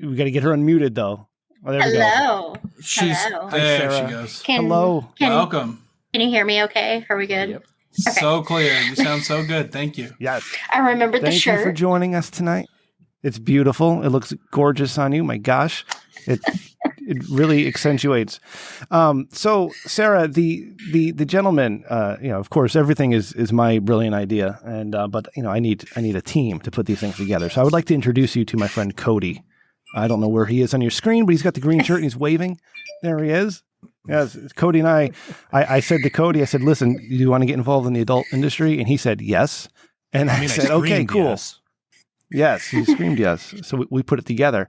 we got to get her unmuted though. Oh, there we go. Hello. She's Hello. there. Sarah. She goes. Hello. Welcome. Can you hear me okay? Are we good? Yep. Okay. So clear. You sound so good. Thank you. Yes. I remembered the Thank you for shirt. joining us tonight. It's beautiful. It looks gorgeous on you. My gosh, it really accentuates. So Sarah, the gentleman, of course, everything is my brilliant idea, and but I need a team to put these things together. So I would like to introduce you to my friend Cody. I don't know where he is on your screen, but he's got the green shirt and he's waving. There he is. Yes, Cody and I said to Cody, I said, listen, do you want to get involved in the adult industry? And he said, yes. And I said, okay, screamed cool. yes. Yes, he screamed yes. So we put it together.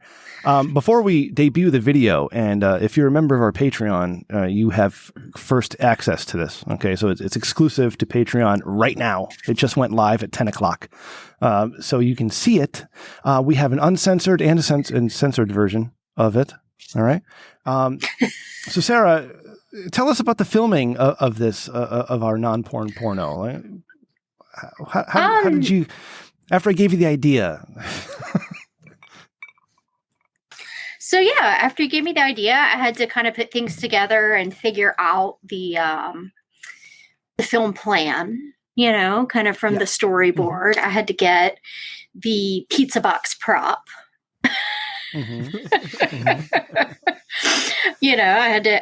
Before we debut the video, and if you're a member of our Patreon, you have first access to this. Okay, so it's exclusive to Patreon right now. It just went live at 10 o'clock. So you can see it. We have an uncensored and a censored version of it. All right. So Sarah, tell us about the filming of this, of our non-porn porno. How did you... After I gave you the idea. So yeah, after you gave me the idea, I had to kind of put things together and figure out the film plan, kind of from the storyboard. I had to get the pizza box prop. I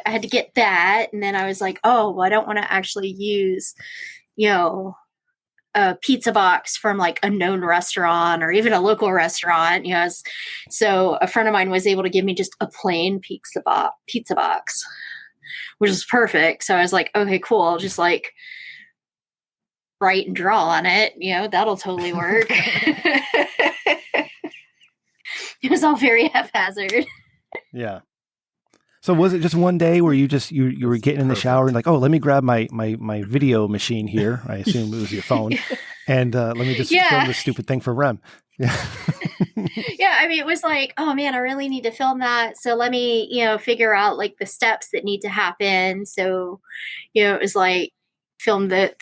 had to get that, and then I was like, oh, well, I don't want to actually use, a pizza box from like a known restaurant or even a local restaurant. So a friend of mine was able to give me just a plain pizza box, which is perfect. So I was like, okay, cool. I'll just like write and draw on it. That'll totally work. It was all very haphazard. Yeah. So was it just one day where you were getting in the shower and like, oh, let me grab my video machine here. I assume it was your phone, and let me just film this stupid thing for Rem. Yeah. Yeah, I mean, it was like, oh man, I really need to film that. So let me, figure out like the steps that need to happen. So, it was like film the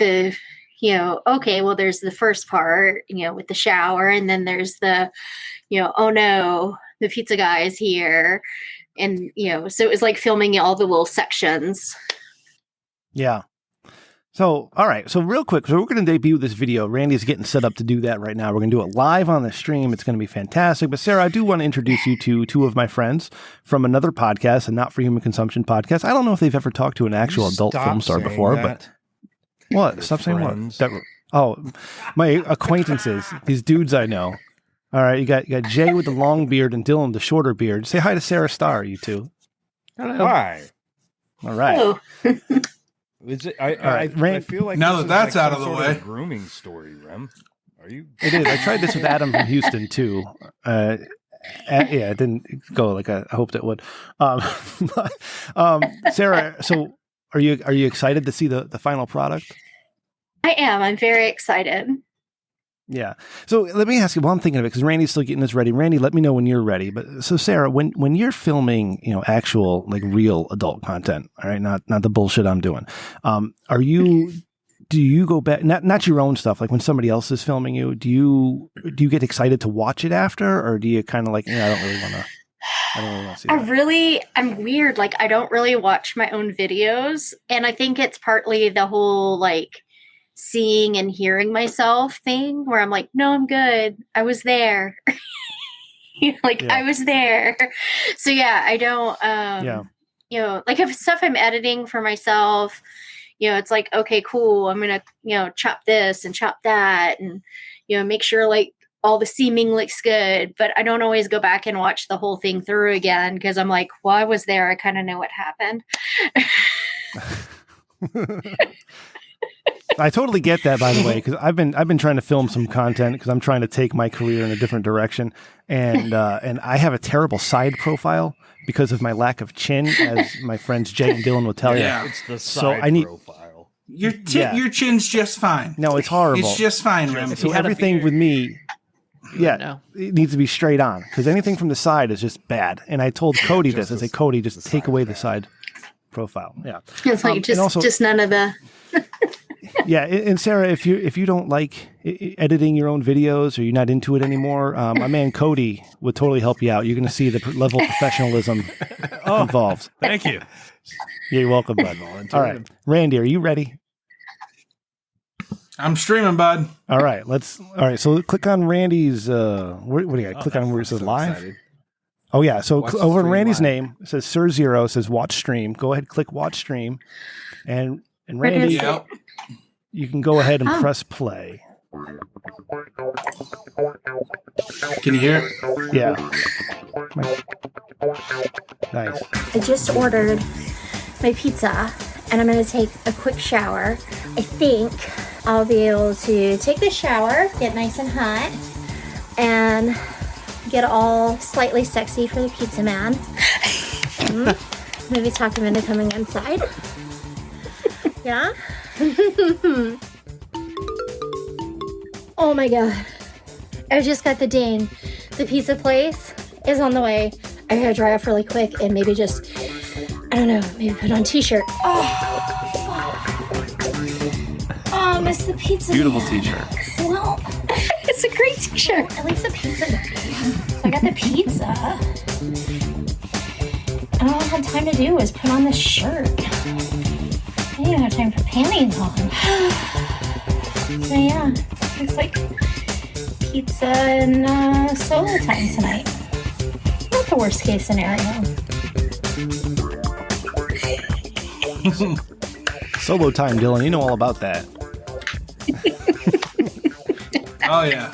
okay, well, there's the first part, with the shower, and then there's the, oh no, the pizza guy is here. And, so it was like filming all the little sections. Yeah. So, all right. So real quick, so we're going to debut this video. Randy's getting set up to do that right now. We're going to do it live on the stream. It's going to be fantastic. But Sarah, I do want to introduce you to two of my friends from another podcast, a Not for Human Consumption podcast. I don't know if they've ever talked to an actual adult film star before, but what? Stop saying what? My acquaintances, these dudes I know. All right. You got Jay with the long beard and Dylan with the shorter beard. Say hi to Sarah Starr, you two. Hello. Hi. All right. Oh. Is it? I feel like now that's out of the way. A grooming story, Rem. Are you? It is. I tried this with Adam from Houston too. It didn't go like I hoped it would. Sarah, so are you excited to see the final product? I am. I'm very excited. Yeah. So let me ask you while I'm thinking of it, because Randy's still getting this ready. Randy, let me know when you're ready. But so Sarah, when you're filming, actual like real adult content, all right, not the bullshit I'm doing. Do you go back, not your own stuff, like when somebody else is filming you, do you get excited to watch it after, or do you kind of like, I don't really want to see that. I'm weird. Like, I don't really watch my own videos. And I think it's partly the whole like seeing and hearing myself thing where I'm like, no, I'm good. I was there. I was there. So yeah, I don't, like if stuff I'm editing for myself, it's like, okay, cool. I'm going to, chop this and chop that and, make sure like all the seaming looks good, but I don't always go back and watch the whole thing through again. Cause I'm like, well, I was there. I kind of know what happened. I totally get that, by the way, because I've been trying to film some content because I'm trying to take my career in a different direction, and I have a terrible side profile because of my lack of chin, as my friends Jay and Dylan will tell you. Yeah, it's the side profile. Your chin's just fine. No, it's horrible. It's just fine, Rem. So everything with me, it needs to be straight on, because anything from the side is just bad. And I told Cody this. I said, Cody, just take away the side profile. Yeah, it's like just none of the. Yeah, and Sarah, if you don't like editing your own videos or you're not into it anymore, my man Cody would totally help you out. You're going to see the level of professionalism involved. Thank you. Yeah, you're welcome, bud. All right, Randy, are you ready? I'm streaming, bud. All right, so click on Randy's. What do you got? Click on where it says live. Excited. Oh yeah, so over in Randy's live. Name it says Sir Zero, says watch stream. Go ahead, click watch stream, and Randy. Yep. You can go ahead and press play. Can you hear it? Yeah. Nice. I just ordered my pizza and I'm going to take a quick shower. I think I'll be able to take the shower, get nice and hot, and get all slightly sexy for the pizza man. Maybe talk him into coming inside. Yeah? Oh my god. I just got the ding. The pizza place is on the way. I gotta dry off really quick and maybe just, I don't know, maybe put on a t-shirt. Oh, miss the pizza. Beautiful man. t-shirt. Well, it's a great t-shirt. At least the pizza. So I got the pizza. And all I had time to do was put on this shirt. I didn't even have time for panties on. So yeah, looks like pizza and solo time tonight. Not the worst case scenario. Solo time, Dylan. You know all about that. Oh yeah,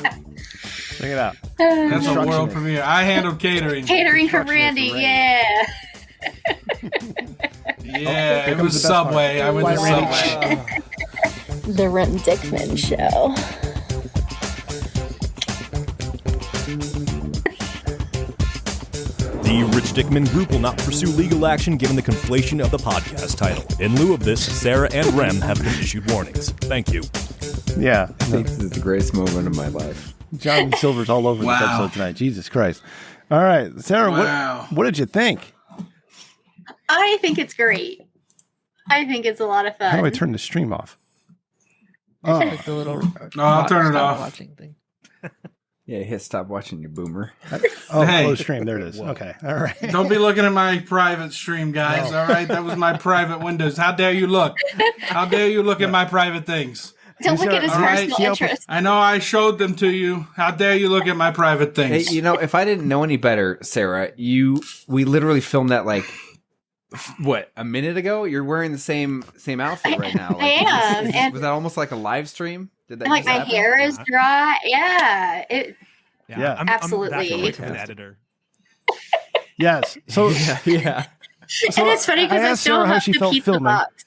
Check it out. that's a world premiere. I handled catering. Catering for Randy, yeah. Yeah, it was Subway. I went to Subway. The Rem Dickman Show. The Rich Dickman Group will not pursue legal action given the conflation of the podcast title. In lieu of this, Sarah and Rem have been issued warnings. Thank you. Yeah. I think this is the greatest moment of my life. Jonathan Silver's all over this episode tonight. Jesus Christ. All right, Sarah, what did you think? I think it's great. I think it's a lot of fun. How do I turn the stream off? Oh, like the little I'll turn it off. Watching thing. Yeah, hit stop watching your boomer. Oh, Hey. close stream. There it is. Okay. All right. Don't be looking at my private stream, guys. All right, that was my private windows. How dare you look? How dare you look at my private things? Don't look at his All right. personal interest. I know I showed them to you. How dare you look at my private Hey, things? you know, if I didn't know any better, Sarah, we literally filmed that like what, a minute ago? You're wearing the same outfit right now. Like, I am, and- was that almost like a live stream? Did that Like just my happen? hair is dry. Yeah. Yeah. I'm Absolutely. that quick of an editor. Yes. So, Yeah. so And it's funny because I asked still Sarah how have she the felt pizza filming. box.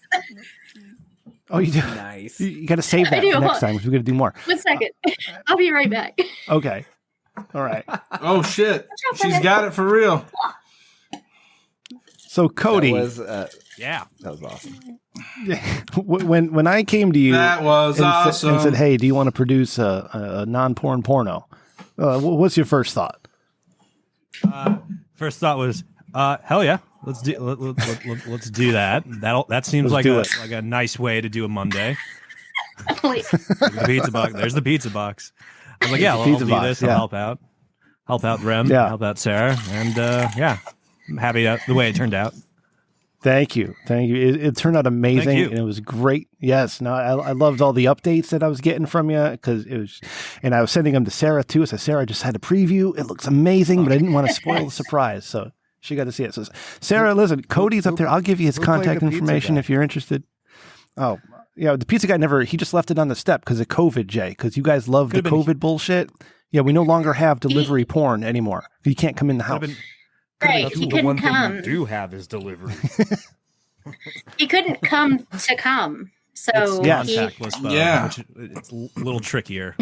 Oh, you do. Nice. You got to save I that do. for next time because we're going to do more. 1 second. I'll be right back. Okay. All right. Oh shit, she's got it for real. So Cody, That was, Yeah. that was awesome. when I came to you That was and, awesome. and said, "Hey, do you want to produce a non-porn porno?" What's your first thought? First thought was, hell yeah, let's do let's do that. That seems Let's do like a nice way to do a Monday. Wait. The pizza box. There's the pizza box. I was like, yeah, I'll Pizza do box, this. yeah. I'll help out Rem, Yeah. help out Sarah, and yeah, I'm happy that the way it turned out. Thank you. It turned out amazing, Thank you. and it was great. Yes, no, I loved all the updates that I was getting from you because it was, and I was sending them to Sarah too. So Sarah just had a preview. It looks amazing, but I didn't want to spoil the surprise, so she got to see it. So Sarah, listen, Cody's up there. I'll give you his who played contact the pizza information guy? if you're interested. Oh, yeah, the pizza guy he just left it on the step because of COVID, Jay. Because you guys love the Could've been- COVID bullshit. Yeah, we no longer have delivery porn anymore. You can't come in the house. Could've Right. That's He the one couldn't thing come. you do have is delivery. He couldn't come to come. So It's Yeah. he, contactless though. Yeah. Which it's a little trickier.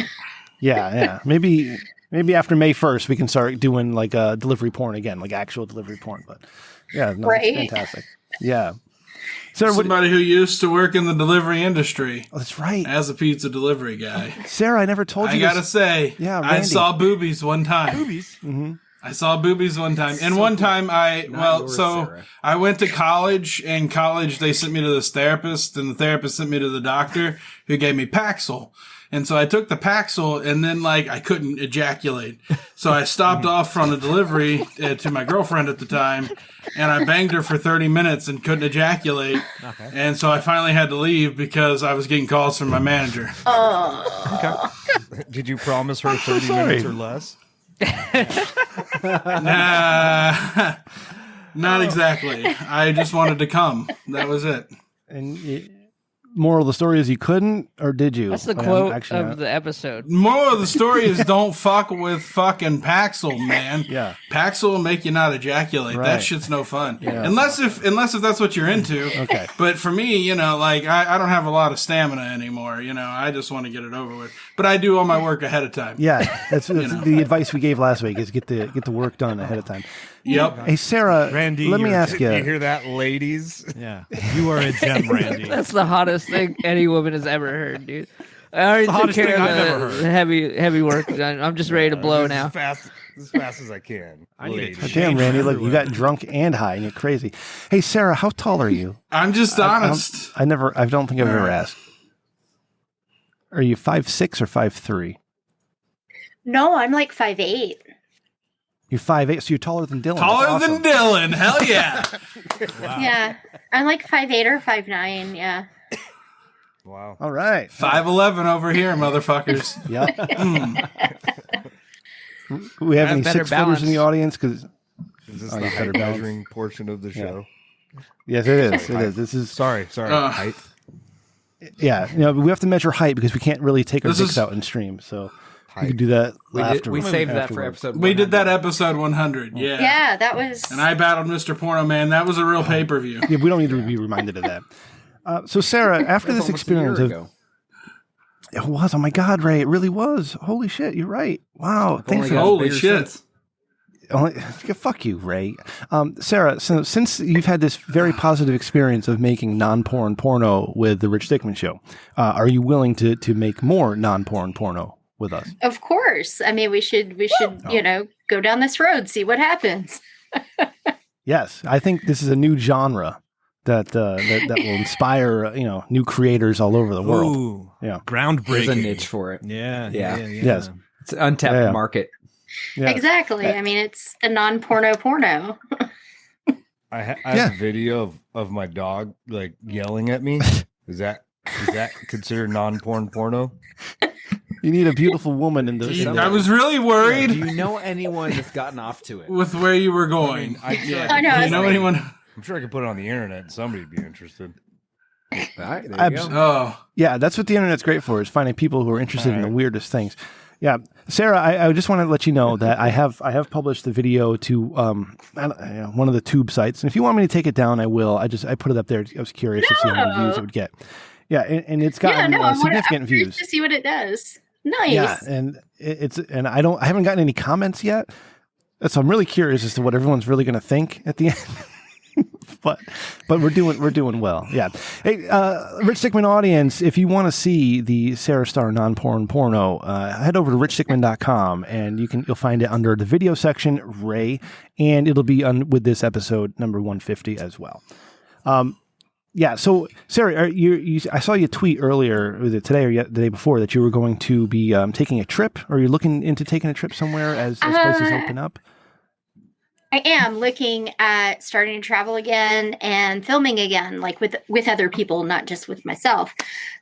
Yeah. Maybe after May 1st we can start doing like delivery porn again, like actual delivery porn. But yeah, no, Right. it's fantastic. Yeah. Sarah, Somebody who used to work in the delivery industry oh, that's right. as a pizza delivery guy. Sarah, I never told I you gotta this. say, Yeah, I Randy. saw boobies one time. Boobies. I saw boobies one time. And one time yours, Sarah. I went to college. In college, they sent me to this therapist, and the therapist sent me to the doctor who gave me Paxil. And so I took the Paxil, and then I couldn't ejaculate. So I stopped off on a delivery to my girlfriend at the time, and I banged her for 30 minutes and couldn't ejaculate. Okay. And so I finally had to leave because I was getting calls from my manager. Did you promise her 30 sorry. minutes or less? Nah, not exactly. I just wanted to come. That was it. And moral of the story is you couldn't, or did you? That's the I'm quote actually of not- the episode. Moral of the story is don't fuck with fucking Paxil, man. Yeah. Paxil will make you not ejaculate. Right. That shit's no fun. Yeah. Unless if that's what you're into. Okay. But for me, I don't have a lot of stamina anymore. I just want to get it over with. But I do all my work ahead of time. Yeah, that's the advice we gave last week is get the work done ahead of time. Yep. Hey, Sarah, Randy, let me you're- ask You you. hear that, ladies? Yeah. You are a gem, Randy. That's the hottest thing any woman has ever heard, dude. I already the took hottest care thing I've of ever the heard. heavy work. I'm just ready to blow now. As fast as I can. I need ladies. it. Damn, Randy, look, you Everywhere. got drunk and high, and you're crazy. Hey, Sarah, how tall are you? I'm just honest. I don't think I've ever asked. Are you 5'6" or 5'3"? no, I'm like 5'8". You're 5'8", so you're taller than Dylan. Taller That's than Dylan. Hell yeah. Yeah. I'm like 5'8" or 5'9". Yeah. Wow. All right. 5'11" over here, motherfuckers. Yep. We have Have any better 6-footers in the balance. audience? Because Is this Oh, the you better height balance. measuring portion of the show? yes, it is. It is. This is Sorry. Height. yeah. We have to measure height because we can't really take our This dicks is- out in stream. So we Height. could do that We afterwards. saved that for afterwards. episode. We did that 100. episode 100. Yeah. Yeah, that was. And I battled Mr. Porno Man. That was a real pay-per-view. Yeah, we don't need to be reminded of that. So, Sarah, after That's this almost a year experience of ago. it was, oh my God, Ray, it really was. Holy shit, you're right. Wow, I've thanks only for gotten Holy bigger shit. since. fuck you, Ray. Sarah, so since you've had this very positive experience of making non-porn porno with the Rich Dickman Show, are you willing to make more non-porn porno with us? Of course. I mean, we should go down this road, see what happens. Yes, I think this is a new genre that will inspire new creators all over the world. Ooh, yeah, groundbreaking. There's a niche for it. Yeah. Yes, it's an untapped market. Yes. Exactly. I mean, it's the non-porno porno. I have a video of my dog like yelling at me. Is that considered non-porn porno? You need a beautiful woman in the. I was really worried. Do you know anyone that's gotten off to it? With where you were going. I know. Do you know anyone? I'm sure I could put it on the internet and somebody'd be interested. All right, there you go. Oh. Yeah, that's what the internet's great for, is finding people who are interested in the weirdest things. Yeah, Sarah, I just want to let you know that I have published the video to one of the tube sites, and if you want me to take it down, I will. I put it up there. I was curious to see how many views it would get. Yeah, and it's gotten significant views. To see what it does. Nice. Yeah, and I haven't gotten any comments yet, so I'm really curious as to what everyone's really going to think at the end. but we're doing well. Yeah. Hey, Rich Dickman audience, if you want to see the Sarah Star non-porn porno, head over to richdickman.com and you'll find it under the video section, Ray, and it'll be on with this episode number 150 as well. Yeah. So Sarah, I saw you tweet earlier, was it today or the day before, that you were going to be taking a trip, or you're looking into taking a trip somewhere as places open up? I am looking at starting to travel again and filming again, like with other people, not just with myself,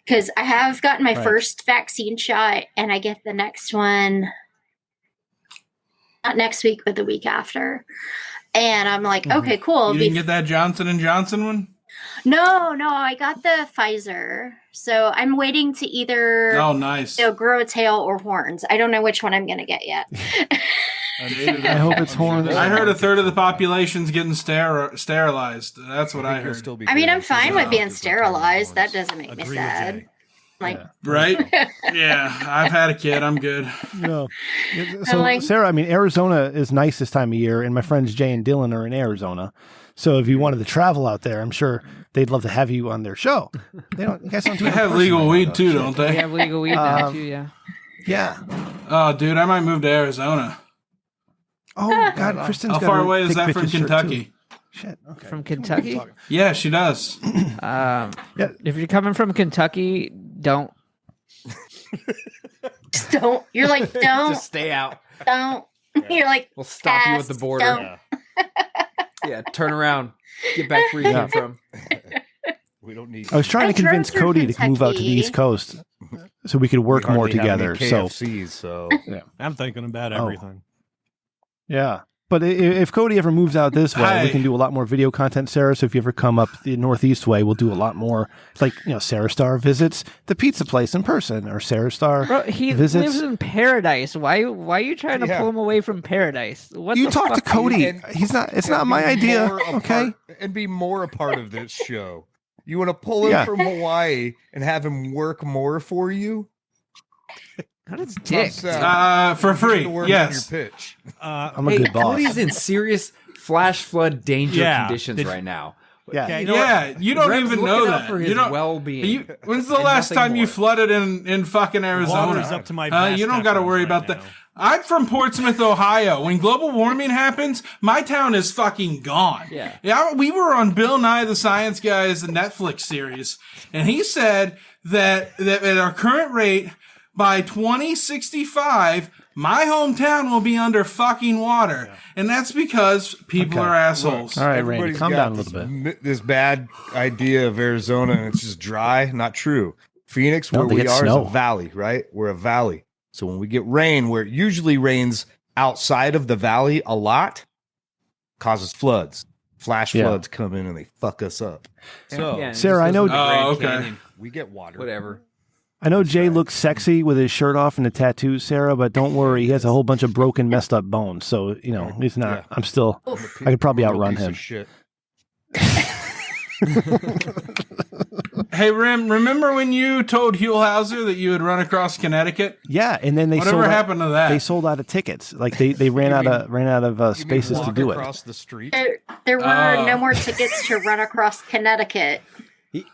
because I have gotten my first vaccine shot and I get the next one, not next week, but the week after. And I'm like, okay, cool. You didn't get that Johnson & Johnson one? No, I got the Pfizer. So I'm waiting to either grow a tail or horns. I don't know which one I'm going to get yet. I hope it's horns. I heard a third of the population's getting sterilized. That's what I heard. I mean, I'm fine with being sterilized. That doesn't make me sad. Right? Yeah, I've had a kid. I'm good. No. So, Sarah, I mean, Arizona is nice this time of year, and my friends Jay and Dylan are in Arizona. So if you wanted to travel out there, I'm sure they'd love to have you on their show. You guys don't do They have legal weed too, don't they? They have legal weed now too, yeah. Yeah. Oh, dude, I might move to Arizona. Oh, God, Kristen's How far away is that from Kentucky? Shit. Okay. From Kentucky? Yeah, she does. If you're coming from Kentucky, don't. Just don't. You're like, don't. Just stay out. Don't. You're like, we'll stop you at the border. Yeah, turn around. Get back where you came from. We don't need. I was trying to convince Cody to move out to the East Coast so we could work more together. So I'm thinking about everything. Yeah. But if Cody ever moves out this way, we can do a lot more video content, Sarah. So if you ever come up the Northeast way, we'll do a lot more. Like, Sarah Star visits the pizza place in person, or Sarah Star he visits. lives in paradise. Why are you trying to pull him away from paradise? What you the talk fuck to Cody. He's not. It's not my idea. Okay. And be more a part of this show. You want to pull him from Hawaii and have him work more for you? That's dick. For free. Yes. Pitch. I'm a good boss. Cody's in serious flash flood danger conditions right now. Yeah. Okay, you don't even know that. For his you don't. well-being. When's the last time you flooded in fucking Arizona? Water's up to my you don't got to worry about that. I'm from Portsmouth, Ohio. When global warming happens, my town is fucking gone. Yeah. We were on Bill Nye the Science Guy's Netflix series, and he said that at our current rate, by 2065, my hometown will be under fucking water. Yeah. And that's because people are assholes. All right, Randy, calm down a little bit. This bad idea of Arizona, and it's just dry. Not true. Phoenix, where we are, is a valley, right? We're a valley. So when we get rain, where it usually rains outside of the valley a lot, causes floods. Flash floods come in and they fuck us up. So, Sarah, I know. We get water. Whatever. I know Jay looks sexy with his shirt off and the tattoos, Sarah, but don't worry, he has a whole bunch of broken, messed up bones. So, he's not. Yeah. I'm still. I could probably outrun him. Hey, Hey, Rim, remember when you told Huelhauser that you had run across Connecticut? Yeah, and then they Whatever happened to that? They sold out of tickets. Like they ran out of spaces to do it. Across the street. There were no more tickets to run across Connecticut.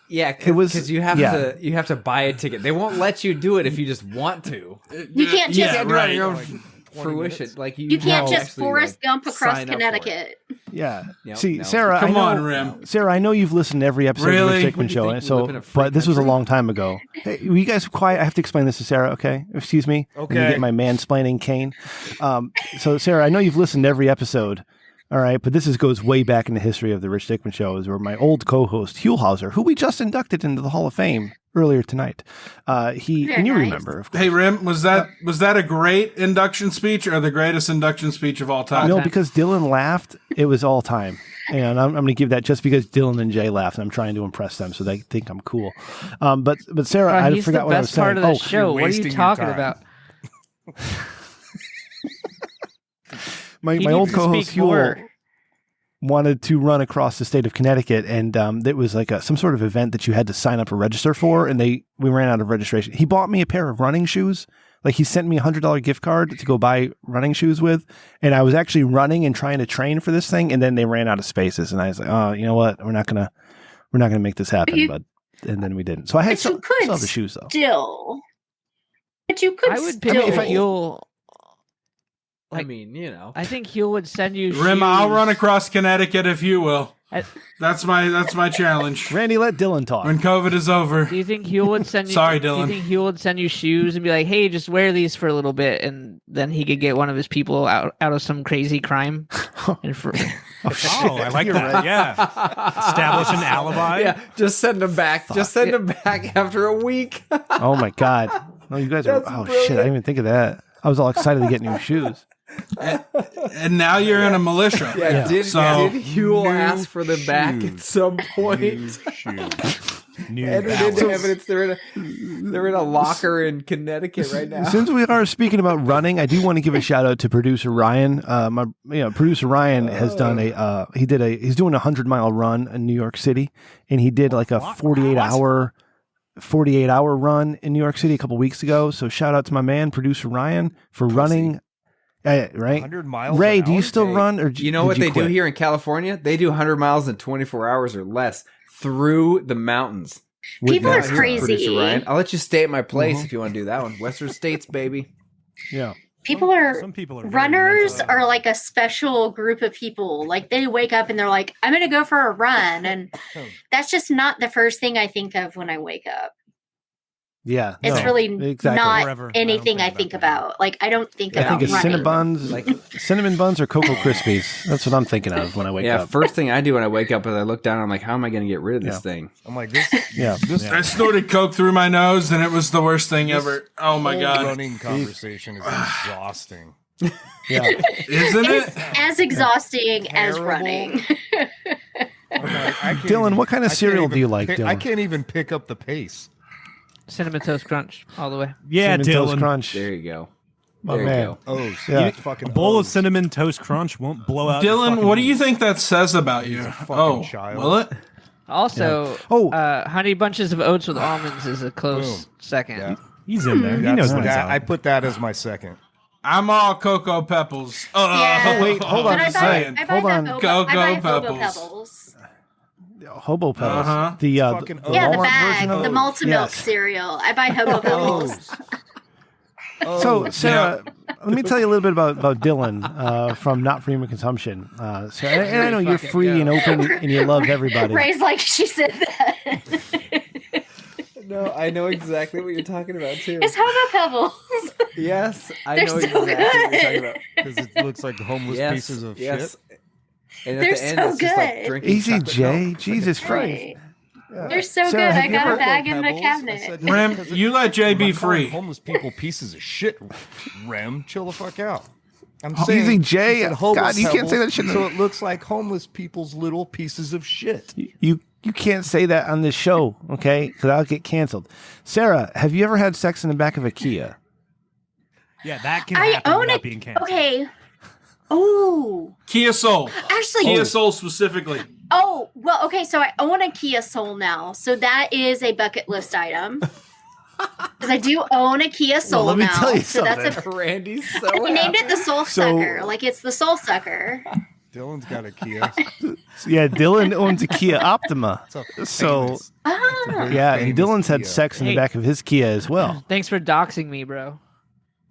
Yeah, It was- because you have yeah. to buy a ticket. They won't let you do it if you just want to. You can't just Yeah, Do it on right. your own Like 20 fruition. minutes. Like you can't have to just actually, Forrest like, Gump across sign up for it. Connecticut. Yeah. Nope, See, no. Sarah, Come I know, on, Rim. Sarah, I know you've listened to every episode of Really? the Rick Dickman What do you Show, think? and We so, live in a free but this was a country? long time ago. Hey, will you guys quiet? I have to explain this to Sarah. Okay, excuse me. Let me Okay. get my mansplaining cane. So, Sarah, I know you've listened to every episode. All right, but this goes way back in the history of the Rich Dickman Show, is where my old co-host Huelhauser, who we just inducted into the Hall of Fame earlier tonight, Very and you nice. remember, of course. Hey, Rim, was that a great induction speech or the greatest induction speech of all time? No, because Dylan laughed, it was all time. And I'm going to give that just because Dylan and Jay laughed, and I'm trying to impress them so they think I'm cool. But Sarah, Bro, I he's forgot the what I was best saying. part of the show. What are wasting you your talking time. about? my He old needs to co-host speak more. Huel wanted to run across the state of Connecticut, and it was like some sort of event that you had to sign up or register for, and we ran out of registration. He bought me a pair of running shoes. Like, he sent me $100 gift card to go buy running shoes with, and I was actually running and trying to train for this thing, and then they ran out of spaces, and I was like, oh, you know what? We're not gonna make this happen, and then we didn't. So I had But you still could have the shoes though. Still. But you could I would still. pick if I- Huel. I mean, you know. I think Huel would send you. Rim, shoes. I'll run across Connecticut if you will. I- That's my challenge. Randy, let Dylan talk. When COVID is over. Do you think Huel would send you? Sorry, Do Dylan. you think Huel would send you shoes and be like, "Hey, just wear these for a little bit," and then he could get one of his people out of some crazy crime? And for, Oh, I like that. Yeah. Establish an alibi. Yeah, just send them back. Just send them back after a week. Oh my God! No, you guys are. That's Oh shit! I brilliant. didn't even think of that. I was all excited to get new shoes. And now you're in a militia. Yeah, did So- Huel ask for them back at some point? New Entered into evidence. They're in a locker in Connecticut right now. Since we are speaking about running, I do want to give a shout out to producer Ryan. Producer Ryan has done he's doing a 100-mile run in New York City, and he did like a 48-hour run in New York City a couple weeks ago. So shout out to my man, producer Ryan, for running. Right, 100 miles. Ray, an do you hour? still run, or You know did what they do quit? here in California? They do 100 miles in 24 hours or less through the mountains. People are Out here, Producer crazy. Ryan. I'll let you stay at my place if you want to do that one. Western States, baby. Yeah. People are Some people are very runners mental. are like a special group of people. Like, they wake up and they're like, I'm gonna go for a run, and that's just not the first thing I think of when I wake up. Yeah, It's no, really exactly. not Forever. I anything don't I think think about about. Like, I don't think I about think it's running. cinnamon buns or Cocoa Krispies. That's what I'm thinking of when I wake Yeah, up. first thing I do when I wake up is I look down and I'm like, how am I going to get rid of this Yeah. thing? I'm like, this Yeah. I snorted coke through my nose, and it was the worst thing ever. Oh my whole God, running conversation is exhausting. Yeah. isn't it? It's as exhausting as Terrible. running. I'm like, I can't Dylan, what kind of I can't cereal even do you like, pick- Dylan? I can't even pick up the pace. Cinnamon Toast Crunch all the way. Yeah, Cinnamon Toast Dylan. Crunch. There you go. My There you man. go. Oh, Yeah. fucking A bowl of O's. cinnamon toast crunch won't blow out. your Dylan, fucking what do you knees. think that says about you? Oh, child. will it? Also, Oh. Honey Bunches of Oats with almonds is a close Boom. second. Yeah. He's in there. He knows what he's that, I on. put that as my second. I'm all Cocoa Pebbles. Yeah. Wait, hold on But a I second. buy Hold the on. Hobo, Go, I buy go, Hobo Pebbles. Pebbles. Hobo Pebbles. Uh-huh. The Fucking the Yeah, the Walmart bag, version of the it? malted milk Yes. cereal. I buy Hobo Pebbles. So, Sarah, let me tell you a little bit about Dylan from Not For Human Consumption. So, and I know you're Fucking free and go. open and you love everybody. Ray's like, she said that. No, I know exactly what you're talking about, too. It's Hobo Pebbles. Yes, I They're know so exactly what you're talking good. about. Because it looks like homeless Yes, pieces of yes. shit. And at They're the end, so it's just like good. drinking Easy, chocolate Jay. milk. Jesus Christ. Right. They're so Sarah, good. have I you got ever- a bag in my Pebbles? I cabinet. said, Rem, because you let Jay I'm be not calling free. Homeless people pieces of shit. Rem, chill the fuck out. I'm Easy, saying, Jay. she said homeless God, you can't say pebbles, that shit. So it looks like homeless people's little pieces of shit. You can't say that on this show, okay? Because I'll get canceled. Sarah, have you ever had sex in the back of a Kia? Yeah, that can I happen own without it. being canceled. Okay. Oh, Kia Soul. actually, Kia Soul specifically. Oh, well, okay, so I own a Kia Soul now. So that is a bucket list item. Because I do own a Kia Soul let me now. tell you so something. that's a Randy's so we named it the Soul So- Sucker. Like it's the Soul Sucker. Dylan's got a Kia. Yeah, Dylan owns a Kia Optima. It's So famous- Ah. yeah, and famous Dylan's had Kia. sex in the Hey. back of his Kia as well. Thanks for doxing me, bro.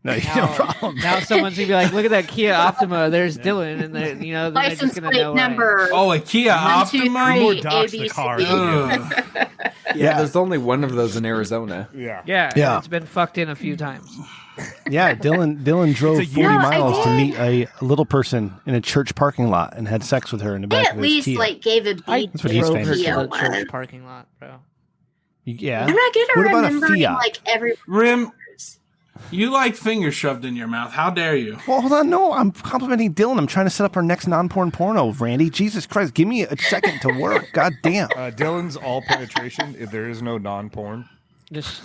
No, no Now, problem. now someone's gonna be like, "Look at that Kia Optima. There's Dylan," and they're, you know, they're just License gonna plate know. number. Oh, a Kia 1, 2, Optima. 3, More docs the ABCD. car. Ugh. Yeah, there's only one of those in Arizona. Yeah. Yeah, Yeah. it's been fucked in a few times. Yeah, Dylan drove It's a 40 Yeah, I miles to did. meet a little person in a church parking lot and had sex with her in the I back at of his least Kia. like gave a I beat That's what he's drove famous her to Kia the church one. parking lot, bro. Yeah. I'm not good at What about a remembering Fiat? like every. Rim, you like fingers shoved in your mouth. How dare you? Well, hold on. No, I'm complimenting Dylan. I'm trying to set up our next non-porn porno, Randy. Jesus Christ, give me a second to work. God damn. Dylan's all penetration. If there is no non-porn. Just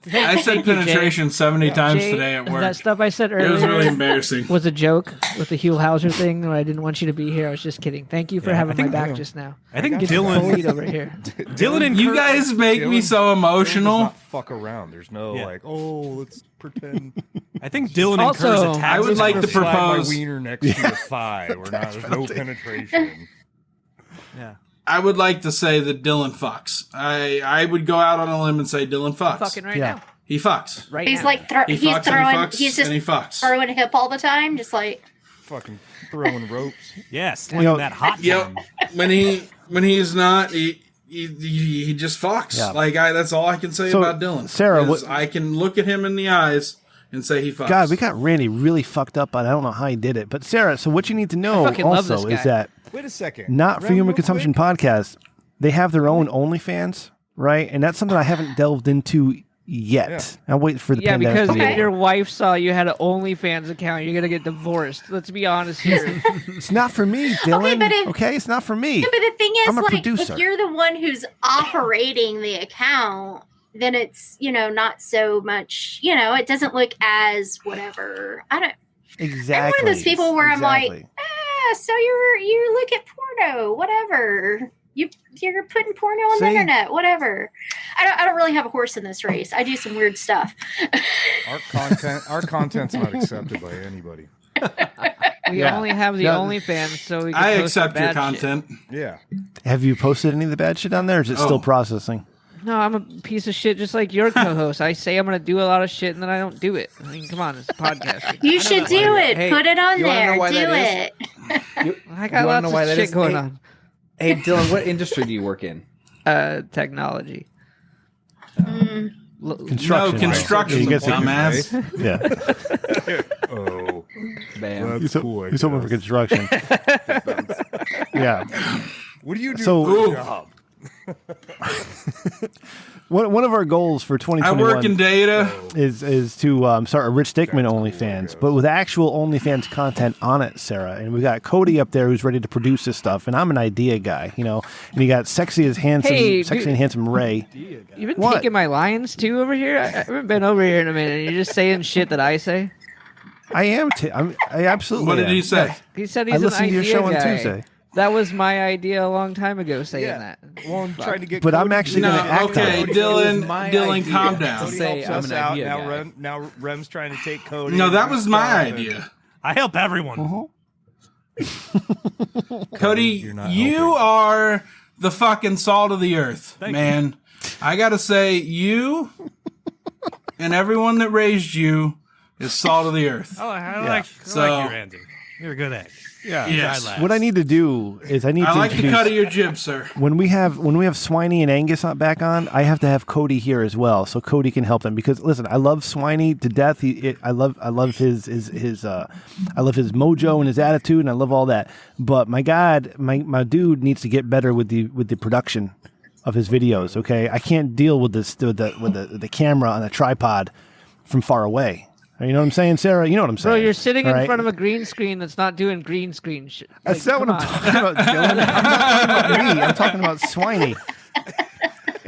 I said penetration 70 times Jay, today at work. That stuff I said It was earlier really embarrassing. was a joke with the Hugh Hauser thing. Where I didn't want you to be here. I was just kidding. Thank you for Yeah, having I my think- back just now. I think Get Dylan bullied over here. Dylan and You Kurt- guys make me Dylan- so Dylan does emotional. not fuck around. There's no Yeah. like, oh, let's pretend. I think Dylan and Also, Kurt's attacks. I would like to Slide my propose. wiener next to your thigh. We're not. There's no penetration. Yeah. I would like to say that Dylan fucks. I would go out on a limb and say Dylan fucks. Fucking right Yeah. now. He fucks. Right He's now. like He he's fucks throwing. and he fucks He's just and he fucks. throwing hip all the time, just like. Fucking throwing ropes. Yeah, slinging know- that hot Yep. time. When he's not, he just fucks. Yeah. Like that's all I can say So, about Dylan. Sarah, is what- I can look at him in the eyes and say he fucks. God, we got Randy really fucked up, but I don't know how he did it. But Sarah, so what you need to know fucking love also this is guy. that Wait a second. Not for Rem, Human real Consumption quick. podcast, they have their own OnlyFans, right? And that's something I haven't delved into yet. Yeah. I'll wait for the Yeah, pandemic because to be if over. your wife saw you had an OnlyFans account, you're gonna get divorced. Let's be honest here. It's not for me, Dylan. but if- okay, it's not for me. Yeah, but the thing is, I'm a like, producer. if you're the one who's operating the account, then it's not so much. It doesn't look as whatever. I don't. Exactly. I'm one of those people where I'm like, Exactly. so you look at porno, whatever. You're putting porno on the See? internet, whatever. I don't really have a horse in this race. I do some weird stuff. Our content's not accepted by anybody. We Yeah. only have the No. OnlyFans, so we can I post our accept your bad shit. content. Yeah. Have you posted any of the bad shit on there, or is it Oh. still processing? No, I'm a piece of shit, just like your co-host. I say I'm gonna do a lot of shit, and then I don't do it. I mean, come on, it's a podcast. You should do it. Hey, Put it on you wanna know there. why Do that it. I You got wanna know lots why of that shit is? going Hey. on. Hey, Dylan, what industry do you work in? Technology. Mm. Construction. No, construction, You get the- dumbass. Yeah. Oh, Bam. that's cool. I He's hoping for guess. construction. Yeah. What do you do So- for a Ooh. job? One of our goals for I 2021 work in data. is to start a Rich Dickman OnlyFans, but with actual OnlyFans content on it, Sarah. And we got Cody up there who's ready to produce this stuff, and I'm an idea guy, and you got sexy and handsome Ray. You've been What? taking my lines too over here. I haven't been over here in a minute. You're just saying shit that I say. I am. I absolutely. What did am. he say? Yes. He said I he's an listened to your idea show on guy. Tuesday. That was my idea a long time ago, saying that. Well, I'm trying to get. But I'm Cody actually to- gonna act okay, on it. Dylan. my Dylan, idea. calm down. Cody Say helps I'm us an out. idea Now, guy. now Rem's trying to take Cody. No, and that do was my stuff, and- idea. I help everyone. Cody, you're not you helping. are the fucking salt of the earth, Thank man. I gotta say, you and everyone that raised you is salt of the earth. I like So- like you, Randy. You're a good egg. Yeah. Yes. What I need to do is I need I to like the introduce- cut of your jib, sir. when we have Swiney and Angus back on, I have to have Cody here as well, so Cody can help them. Because listen, I love Swiney to death. I love his I love his mojo and his attitude, and I love all that. But my God, my dude needs to get better with the production of his videos. Okay, I can't deal with this with the camera on a tripod from far away. You know what I'm saying, Sarah? You know what I'm saying? Bro, you're sitting All in right? front of a green screen that's not doing green screen shit. That's not what I'm talking about, Dylan. I'm not talking about me. I'm talking about Swiney.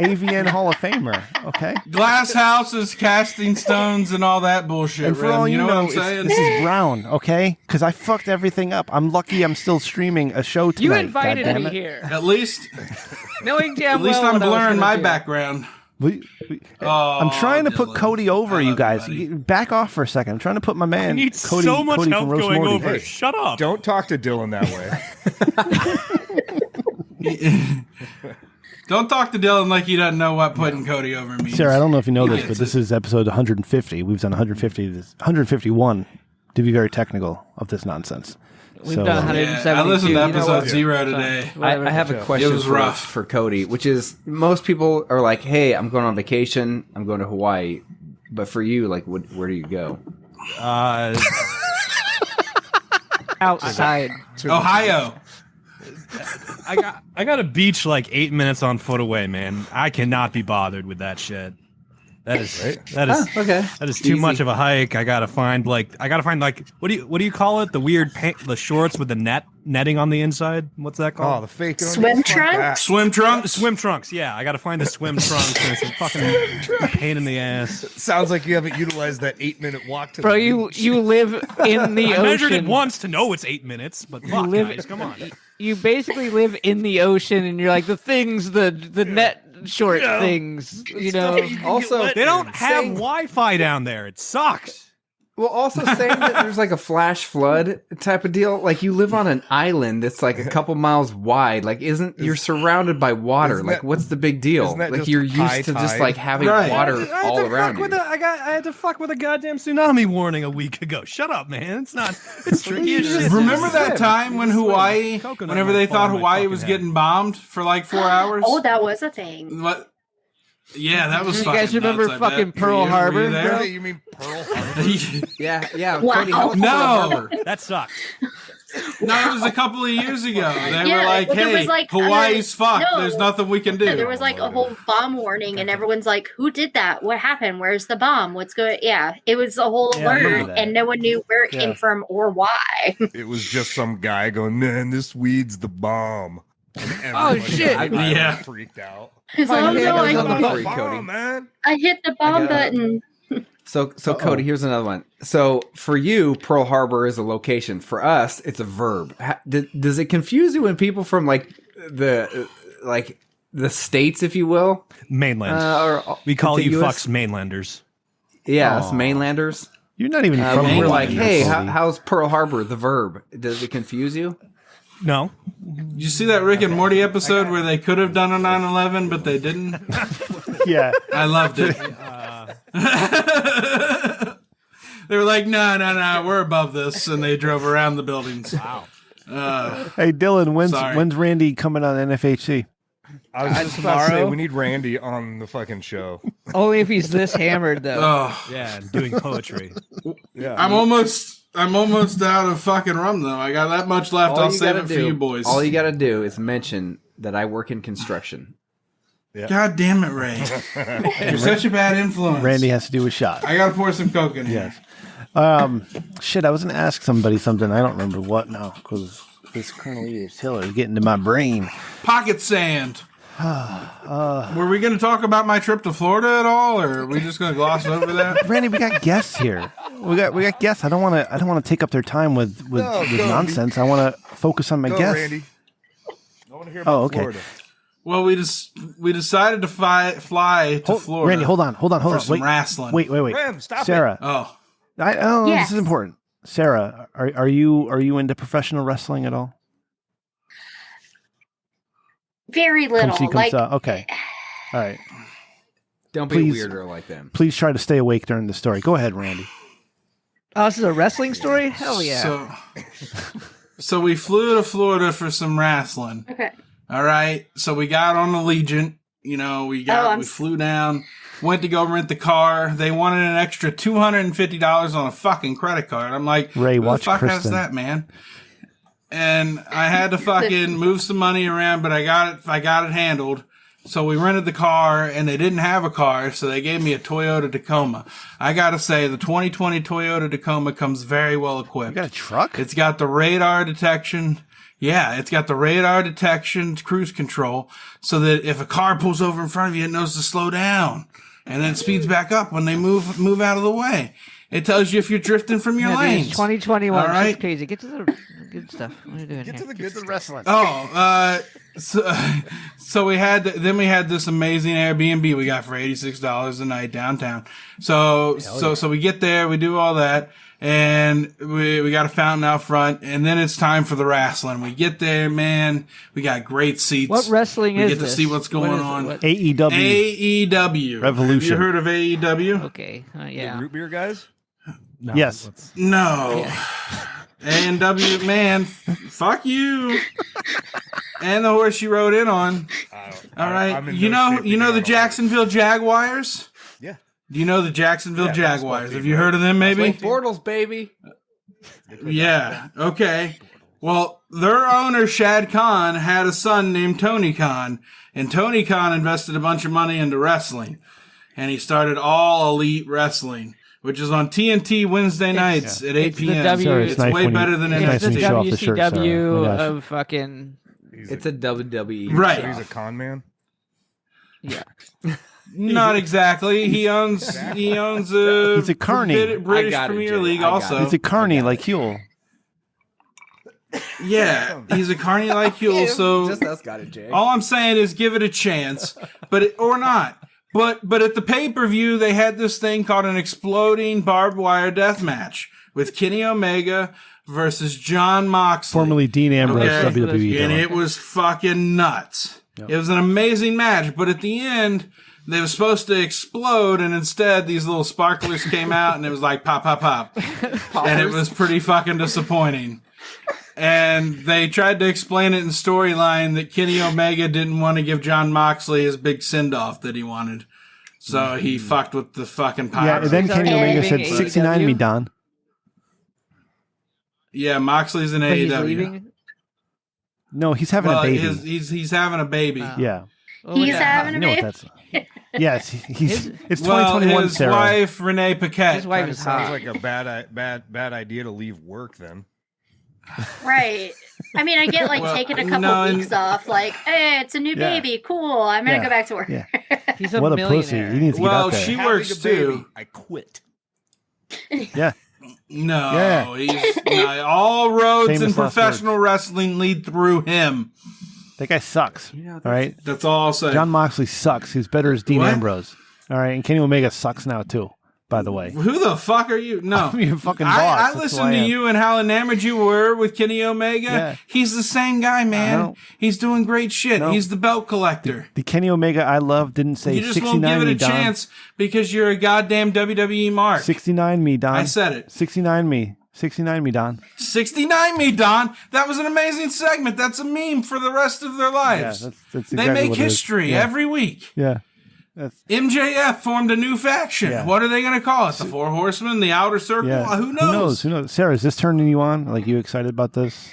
AVN Hall of Famer. Okay. Glass houses, casting stones, and all that bullshit. And for Ren, all you know what I'm it's saying? Mrs. Brown, okay? Because I fucked everything up. I'm lucky I'm still streaming a show tonight. You invited me goddammit. here. At least Knowing damn At least well I'm what I was blurring gonna my do. background. I'm trying to put Dylan. Cody over, I you love guys. buddy. Back off for a second. I'm trying to put my man I need Cody, so much Cody help from Roast going Morty. over. Hey, Shut up. Don't talk to Dylan that way. Don't talk to Dylan like he doesn't know what putting Cody over means. Sarah, I don't know if you know this, He but gets this it. is episode 150. We've done 151 to be very technical of this nonsense. We've So, done uh, 172. I listened to You know episode what? 0 today. Whatever. I have a question It was rough. for Cody, which is most people are like, "Hey, I'm going on vacation. I'm going to Hawaii," but for you, like, where do you go? outside. Ohio. I got a beach like 8 minutes on foot away, man. I cannot be bothered with that shit. That is Okay, that is too Easy. much of a hike. I gotta find like what do you call it? The weird the shorts with the netting on the inside. What's that Oh, called? the fake Swim trunks? Swim trunks? Swim trunks. Yeah, I gotta find the swim trunks. And it's a fucking pain in the ass. Sounds like you haven't utilized that 8-minute walk to Bro, the you beach. live in the I ocean. measured it once to know it's 8 minutes, but fuck, live- guys, come on. You basically live in the ocean, and you're like the things, the net short things. You know. Also, They don't have saying- Wi-Fi down there. It sucks. Well, also saying that there's like a flash flood type of deal. Like you live on an island that's like a couple miles wide. Like, you're surrounded by water? isn't Like, that- what's the big deal? isn't that Like just you're high used to just tide? like having Right. water I had all to around fuck you. with I had to fuck with a goddamn tsunami warning a week ago. Shut up, man. It's not. It's tricky as shit. Remember that time when Hawaii, Coconut whenever might they fall thought on my Hawaii fucking was head. getting bombed for like 4 hours? Oh, that was a thing. What? Yeah, that was You fucking guys remember nuts, I bet. fucking Pearl Were you Harbor, there? You mean Pearl Harbor? Yeah. Wow. Cody, how was No. Pearl Harbor? That sucks. No, it was a couple of years ago. They Yeah, were like, well, there hey, was, like, Hawaii's fucked. no. There's nothing we can do. Yeah, there was like a whole bomb warning, and everyone's like, "Who did that? What happened? Where's the bomb? What's going?" Yeah, it was a whole Yeah, I remember alert, that. and no one knew where it Yeah. came from or why. It was just some guy going, man, this weed's the bomb. And Oh, everybody shit. on the island Yeah. freaked out. It's My like, hand no, is I, on the Free, Bomb, Cody. man. I hit the bomb button. So Cody, here's another one. So for you, Pearl Harbor is a location. For us, it's a verb. Does it confuse you when people from like the states, if you will, Mainland. or we call you contiguous? fucks mainlanders. Yeah, us mainlanders. You're not even from We're Hawaii, like, hey, Cody. how's Pearl Harbor? The verb. Does it confuse you? No. Did you see that Rick and Morty episode where they could have done a 9/11, but they didn't? Yeah. I loved it. They were like, no, we're above this. And they drove around the buildings. Wow. Hey, Dylan, Sorry. when's Randy coming on NFHC? I was just about to say, tomorrow? we need Randy on the fucking show. Only if he's this hammered, though. Oh, Yeah, and doing poetry. Yeah. I'm almost out of fucking rum, though. I got that much left. I'll save gotta it for you boys. All you got to do is mention that I work in construction. God damn it, Ray. You're such a bad influence. Randy has to do a shot. I got to pour some Coke in here. Shit, I was going to ask somebody something. I don't remember what now because this Colonel E. Tiller is getting to my brain. Pocket sand. Were we going to talk about my trip to Florida at all, or are we just going to gloss over that? Randy, we got guests here. We got guests. I don't want to take up their time with go, nonsense. I want to focus on my Go, guests. Randy. I want to hear about Oh, okay. Florida. Well, we decided to fly to Florida. Randy, hold on. For some Wait, wrestling. wait. Rem, stop Sarah, Oh, Yes. this is important. Sarah, are you into professional wrestling at all? Very little. Come see, come Like, saw. Okay. All right. Don't be Please. a weirder like them. Please try to stay awake during the story. Go ahead, Randy. Oh, this is a wrestling story? Hell yeah. So we flew to Florida for some wrestling. okay. All right. So we got on Allegiant. You know, we flew down, went to go rent the car. They wanted an extra $250 on a fucking credit card. I'm like, Ray, who the watch fuck has Kristen. that, man? And I had to fucking move some money around, but I got it handled. So we rented the car, and they didn't have a car, so they gave me a Toyota Tacoma. I gotta say, the 2020 Toyota Tacoma comes very well You equipped. got a truck? It's got the radar detection. Yeah, it's got the radar detection, cruise control, so that if a car pulls over in front of you, it knows to slow down, and then it speeds back up when they move out of the way. It tells you if you're drifting from your lanes. 2021. All right. Shit's crazy. Get to the good stuff. What are you doing Get here? to the good wrestling. Oh, so we had this amazing Airbnb we got for $86 a night downtown. So we get there, we do all that, and we got a fountain out front, and then it's time for the wrestling. We get there, man. We got great seats. What wrestling we is get to this? see what's going What is it? on. What- AEW. AEW. Revolution. Have you heard of AEW? Okay. The Yeah. root beer guys? No, Yes. No. A&W, man, fuck you. And the horse you rode in on. All right. I'm in You no know shape to get on the a Jacksonville Jaguars? Yeah. Do you know the Jacksonville Yeah, basketball Jaguars? team, Have you right? heard of them, maybe? Bortles, baby. Yeah. Okay. Well, their owner, Shad Khan, had a son named Tony Khan, and Tony Khan invested a bunch of money into wrestling, and he started All Elite Wrestling, which is on TNT Wednesday nights at 8 It's the p.m. W- Sorry, It's nice way when you- better than it's It's nice the when NXT. you show off the shirt, Sarah. WCW Oh my gosh. of fucking. It's a WWE. Right. So he's a con man? Yeah. Not exactly. He owns a He's a carny. British I got it, Premier Jay. League I got also. It's a carny like Huel. Yeah, he's a carny like Huel. So Just us got it, Jay. all I'm saying is give it a chance, or not. But at the pay-per-view, they had this thing called an exploding barbed wire death match with Kenny Omega versus John Moxley. Formerly Dean Ambrose, Okay. WWE. And villain. it was fucking nuts. It was an amazing match, but at the end, they were supposed to explode, and instead, these little sparklers came out, and it was like pop, pop, pop. And it was pretty fucking disappointing. And they tried to explain it in storyline that Kenny Omega didn't want to give John Moxley his big send-off that he wanted. So he fucked with the fucking Yeah, pirates. and then Kenny Omega leaving said 69 me, Don. Yeah, Moxley's in But he's AEW. leaving. No, he's having Well, a baby. he's having a baby. Yeah. What would He's that- having You a know what baby. that's. Yes, he's. It's Well, 2021, his Sarah. wife, Renee Paquette. His wife Kinda is sounds hot. like a bad idea to leave work then. Right. I mean, I get like Well, taking a couple no, and- weeks off, like, hey, it's a new Yeah. baby. Cool. I'm going to Yeah. go back to work. Yeah. He's a What a millionaire. pussy. He needs to get Well, out there. she Having works a baby, too. I quit. Yeah. No, Yeah. no, all roads Famous in last professional wrestling lead through him. That guy sucks. All right. That's all I'll say. John Moxley sucks. He's better as Dean What? Ambrose. All right. And Kenny Omega sucks now, too, by the way. Who the fuck are you? No, I'm your fucking boss. I That's who listened I to am. you and how enamored you were with Kenny Omega. Yeah. He's the same guy, man. No. He's doing great shit. No. He's the belt collector. The Kenny Omega I love didn't say You just 69 won't give me, it a Don. chance because you're a goddamn WWE mark. 69 me, Don. I said it. 69 me. 69 me, Don. 69 me, Don. That was an amazing segment. That's a meme for the rest of their Yeah, lives. that's They exactly make what it is. history Yeah. every week. Yeah. That's, MJF formed a new faction. Yeah. What are they going to call it? The Four Horsemen? The Outer Circle? yeah. Who knows? Who knows? Sarah, is this turning you on? Like, you excited about this?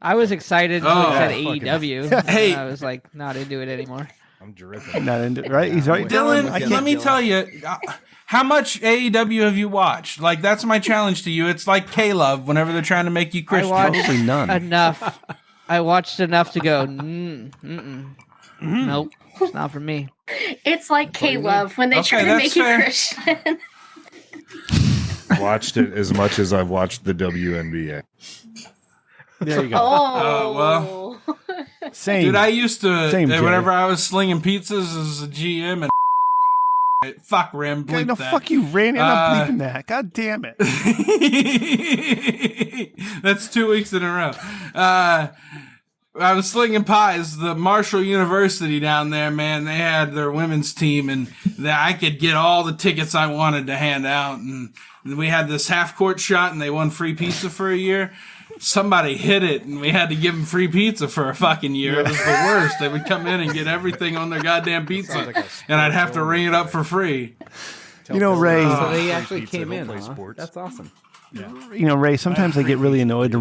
I was excited until Oh, he said fucking- AEW. Hey. And I was like, not into it anymore. I'm dripping. Not into, right? He's right. Dylan, I let can't- me tell you, how much AEW have you watched? Like, that's my challenge to you. It's like K-Love whenever they're trying to make you I Christian. watched Probably none. enough. I watched enough to go, nope, it's not for me. It's like K-Love when they Okay, try to that's make you fair. Christian. Watched it as much as I've watched the WNBA. There you go. Oh. Same. Dude, I used to, Same, Jay. whenever I was slinging pizzas as a GM and fuck Rim, Okay, bleep no, that. fuck you, Randy. I'm not bleeping that. God damn it. That's 2 weeks in a row. I was slinging pies. The Marshall University down there, man, they had their women's team, and I could get all the tickets I wanted to hand out. And we had this half-court shot, and they won free pizza for a year. Somebody hit it, and we had to give them free pizza for a fucking year. It was the worst. They would come in and get everything on their goddamn pizza, and I'd have to ring it up for free. You know, Ray. So they actually Pizza, came don't in. play Huh? sports. That's awesome. You know, Ray, sometimes I get really annoyed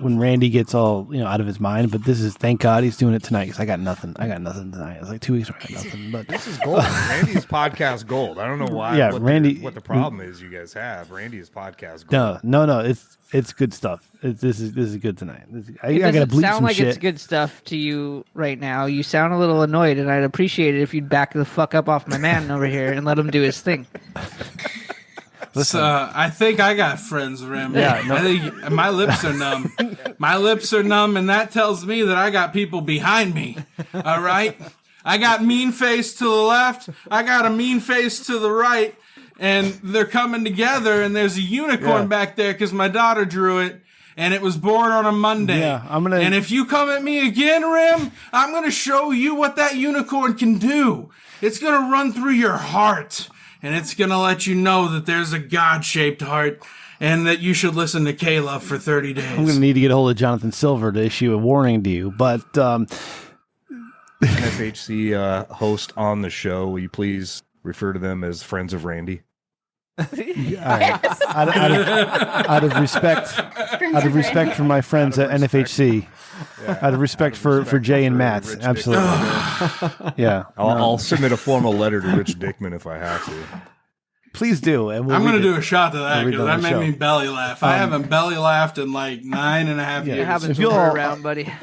when Randy gets all out of his mind. But this is, thank God he's doing it tonight, because I got nothing. I got nothing tonight. It was like 2 weeks where I got nothing. But this is gold. Randy's podcast gold. I don't know why. Yeah, Randy. What the problem is you guys have? Randy's podcast gold. No. It's good stuff. This is good tonight. I got to bleep sound some like shit. it's good stuff to you right now. You sound a little annoyed, and I'd appreciate it if you'd back the fuck up off my man over here and let him do his thing. Listen, I think I got friends, Rim. Yeah, no. I think my lips are numb. My lips are numb, and that tells me that I got people behind me. All right? I got mean face to the left. I got a mean face to the right. And they're coming together, and there's a unicorn back there because my daughter drew it, and it was born on a Monday. Yeah, And if you come at me again, Rim, I'm gonna show you what that unicorn can do. It's gonna run through your heart, and it's gonna let you know that there's a God-shaped heart, and that you should listen to Kayla for 30 days. I'm going to need to get a hold of Jonathan Silver to issue a warning to you, but NFHC host on the show, will you please refer to them as friends of Randy? all right. Out of respect for my friends at NFHC, out of respect for Jay and Matt, absolutely. Yeah, I'll submit a formal letter to Rich Dickman if I have to. Please do. And I'm going to do a shot to that We'll read because it on that the made show. me belly laugh. I haven't belly laughed in like 9.5 You years. haven't If been you'll- around, buddy.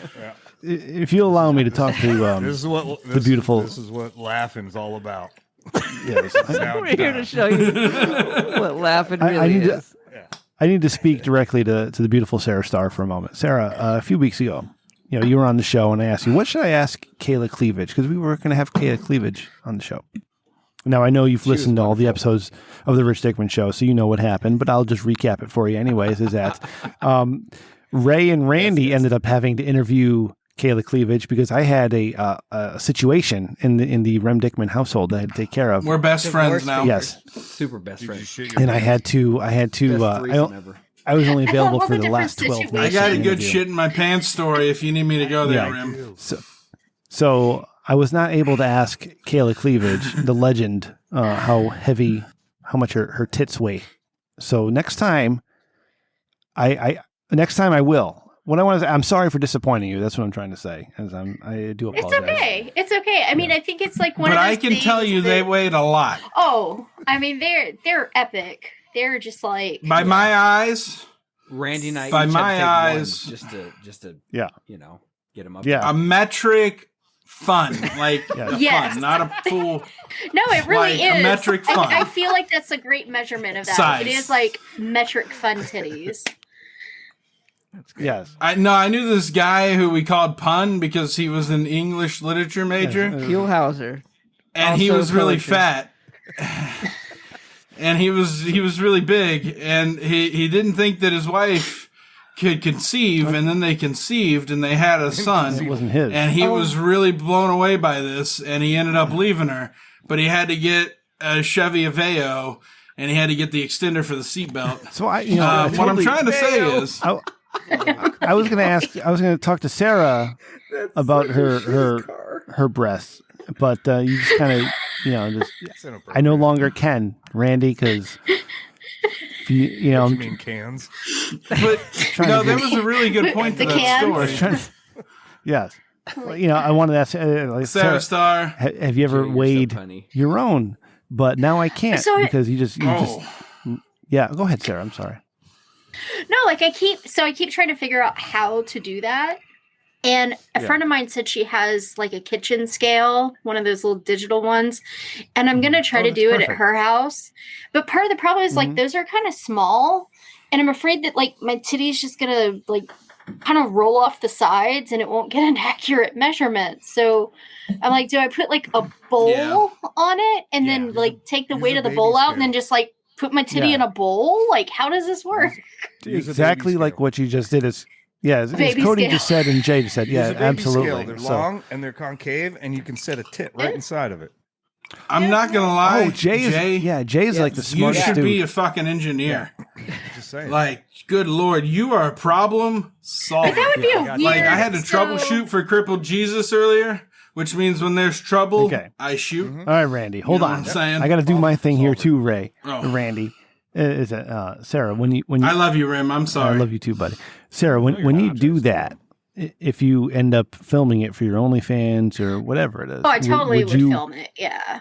If you'll allow me to talk to This is what the beautiful. This is what laughing's all about. Yes. We're here to show you what laughing really I need is. to. I need to speak directly to the beautiful Sarah Starr for a moment. Sarah, a few weeks ago, you were on the show, and I asked you, what should I ask Kayla Cleavage? Because we were going to have Kayla Cleavage on the show. Now, I know you've listened to all the episodes of the Rich Dickman Show, so you know what happened, but I'll just recap it for you anyways, is that Ray and Randy ended up having to interview Kayla Cleavage because I had a situation in the Rem Dickman household that I had to take care of. We're best friends now. Yes. Super best friends. And I had to, Best threesome ever. I was only available What for a the different last 12 situation. minutes. I got a of the good interview. shit in my pants story if you need me to go there, Yeah. Rim. So I was not able to ask Kayla Cleavage, the legend, how much her tits weigh. So next time I will. What I want to say, I'm sorry for disappointing you. That's what I'm trying to say. I do It's apologize. okay. It's okay. I mean, I think it's like one But of those I can tell things you they that- weighed a lot. Oh, I mean, they're epic. They're just like By my eyes, Randy and I By each my had to take eyes- one just to Yeah. get them up. Yeah. a metric fun. Like a Yes. fun, not a full. no, it really Like a is. metric fun. I feel like that's a great measurement of that. Size. It is like metric fun titties. Yes. I knew this guy who we called Pun because he was an English literature major. Kielhauser. And he Also was really poetry. fat. And he was really big, and he didn't think that his wife could conceive, and then they conceived and they had a son. It wasn't his. And he was really blown away by this, and he ended up leaving her. But he had to get a Chevy Aveo, and he had to get the extender for the seatbelt. So I What I'm trying to say is, I was going to ask. I was going to talk to Sarah about her breasts, but you just kind of I no longer can, Randy, because you What you mean cans? but no, there was a really good point to The that cans. story. yes. Well, I wanted to ask like, Sarah Starr. have you ever You're so weighed punny. your own? But now I can't So because you just Oh. yeah. Go ahead, Sarah. I'm sorry. No, like I keep trying to figure out how to do that. And a friend of mine said she has like a kitchen scale, one of those little digital ones. And I'm going to try Oh, to that's do it at perfect. her house. But part of the problem is like those are kind of small. And I'm afraid that like my titty's just going to like kind of roll off the sides and it won't get an accurate measurement. So I'm like, do I put like a bowl on it and then like take the use weight a of the baby bowl out scale. and then just like put my titty Yeah. in a bowl? Like, how does this work? Use a Exactly baby like scale. what you just did is as Baby Cody scale. just said and Jay just said. Use Yeah, a baby absolutely. Scale. They're So- long and they're concave, and you can set a tit right inside of it. I'm not going to lie. Oh, Jay's like the you smartest should dude. be a fucking engineer. Just saying. Like, good Lord, you are a problem solver. That would be a weird. Like, I had to so- troubleshoot for crippled Jesus earlier, which means when there's trouble, Okay. I shoot. All right, Randy, hold You know on. what I'm saying? I got to do my thing here too, Ray. Oh. Randy. is that Sarah? When you I love you, Rim. I'm sorry. I love you too, buddy. Sarah, when you do that, if you end up filming it for your OnlyFans or whatever it is, Oh, I totally would you, film it. Yeah.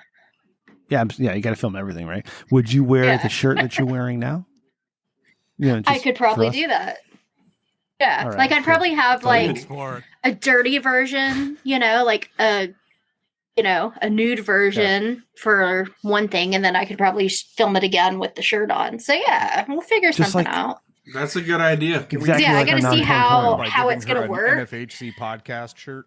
Yeah, you got to film everything, right? Would you wear the shirt that you're wearing now? I could probably do that. Yeah, All right, like I'd probably have like sport. a dirty version, like a nude version for one thing, and then I could probably film it again with the shirt on. So yeah, we'll figure Just something like- out. That's a good idea. Exactly Yeah, I like gotta our see non-porn By how giving it's her gonna an work. NFHC podcast shirt.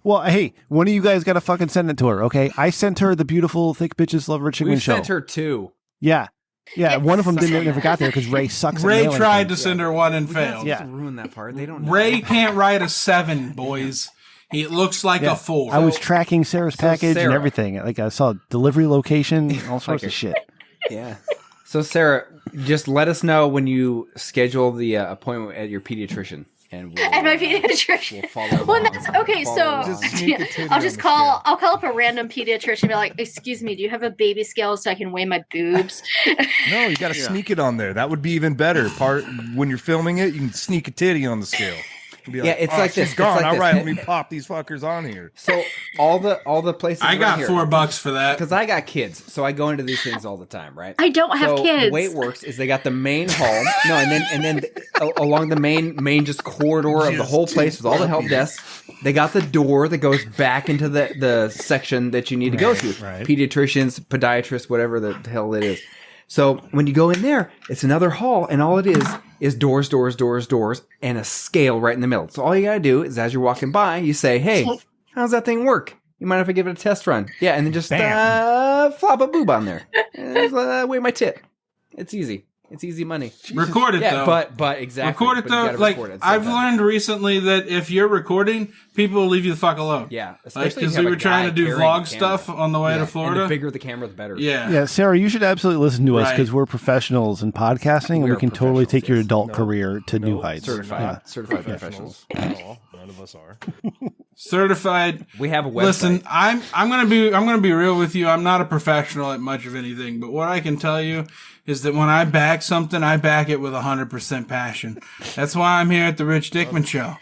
Well, hey, one of you guys got to fucking send it to her, okay? I sent her the beautiful Thick Bitches Love Rich Chicken We show. sent her 2. Yeah. Yeah. One of them never got there because Ray sucks. Ray at mailing tried to things. send her one and failed. Yeah. Ruin that part. They don't know. Ray can't write a 7, boys. It looks like Yeah. a 4. I was tracking Sarah's package and Sarah- everything. Like I saw delivery location, all sorts of shit. Yeah. So Sarah, just let us know when you schedule the appointment at your pediatrician, and we'll, And my pediatrician. we'll follow Well, along. that's okay. So Just sneak a titty I'll on just the call. I'll call up a random pediatrician and be like, "Excuse me, do you have a baby scale so I can weigh my boobs?" No, you got to sneak it on there. That would be even better. When you're filming it, you can sneak a titty on the scale. And be Yeah, it's like she's this. It's gone. like All this. right, let me pop these fuckers on here. So all the places I got $4 for that. because I got kids, so I go into these things all the time, right? I don't have So kids. the way it works is they got the main hall, and then along the main just corridor of the whole place with all the help desks, they got the door that goes back into the section that you need to go to. right. Pediatricians, podiatrists, whatever the hell it is. So when you go in there, it's another hall, and all it is doors, and a scale right in the middle. So all you gotta do is, as you're walking by, you say, "Hey, how's that thing work? You mind if I give it a test run?" Yeah, and then just flop a boob on there. Weigh my tit. It's easy. It's easy money. Record it, Yeah, though. but exactly. Record it, But you though. gotta Like, record it at the same I've time. learned recently that if you're recording, people will leave you the fuck alone. Yeah, Like, especially if because you we have were a trying guy to do carrying vlog the camera. stuff on the way Yeah, to and Florida. the bigger the camera, the better. Yeah. Yeah, Sarah, you should absolutely listen to us Right. because we're professionals in podcasting, and We we are can totally take your professionals, adult career to new heights. Certified professionals. At all. None of us are. Certified. We have a website. Listen, I'm gonna be real with you. I'm not a professional at much of anything, but what I can tell you is that when I back something, I back it with 100% passion. That's why I'm here at the Rich Dickman Show.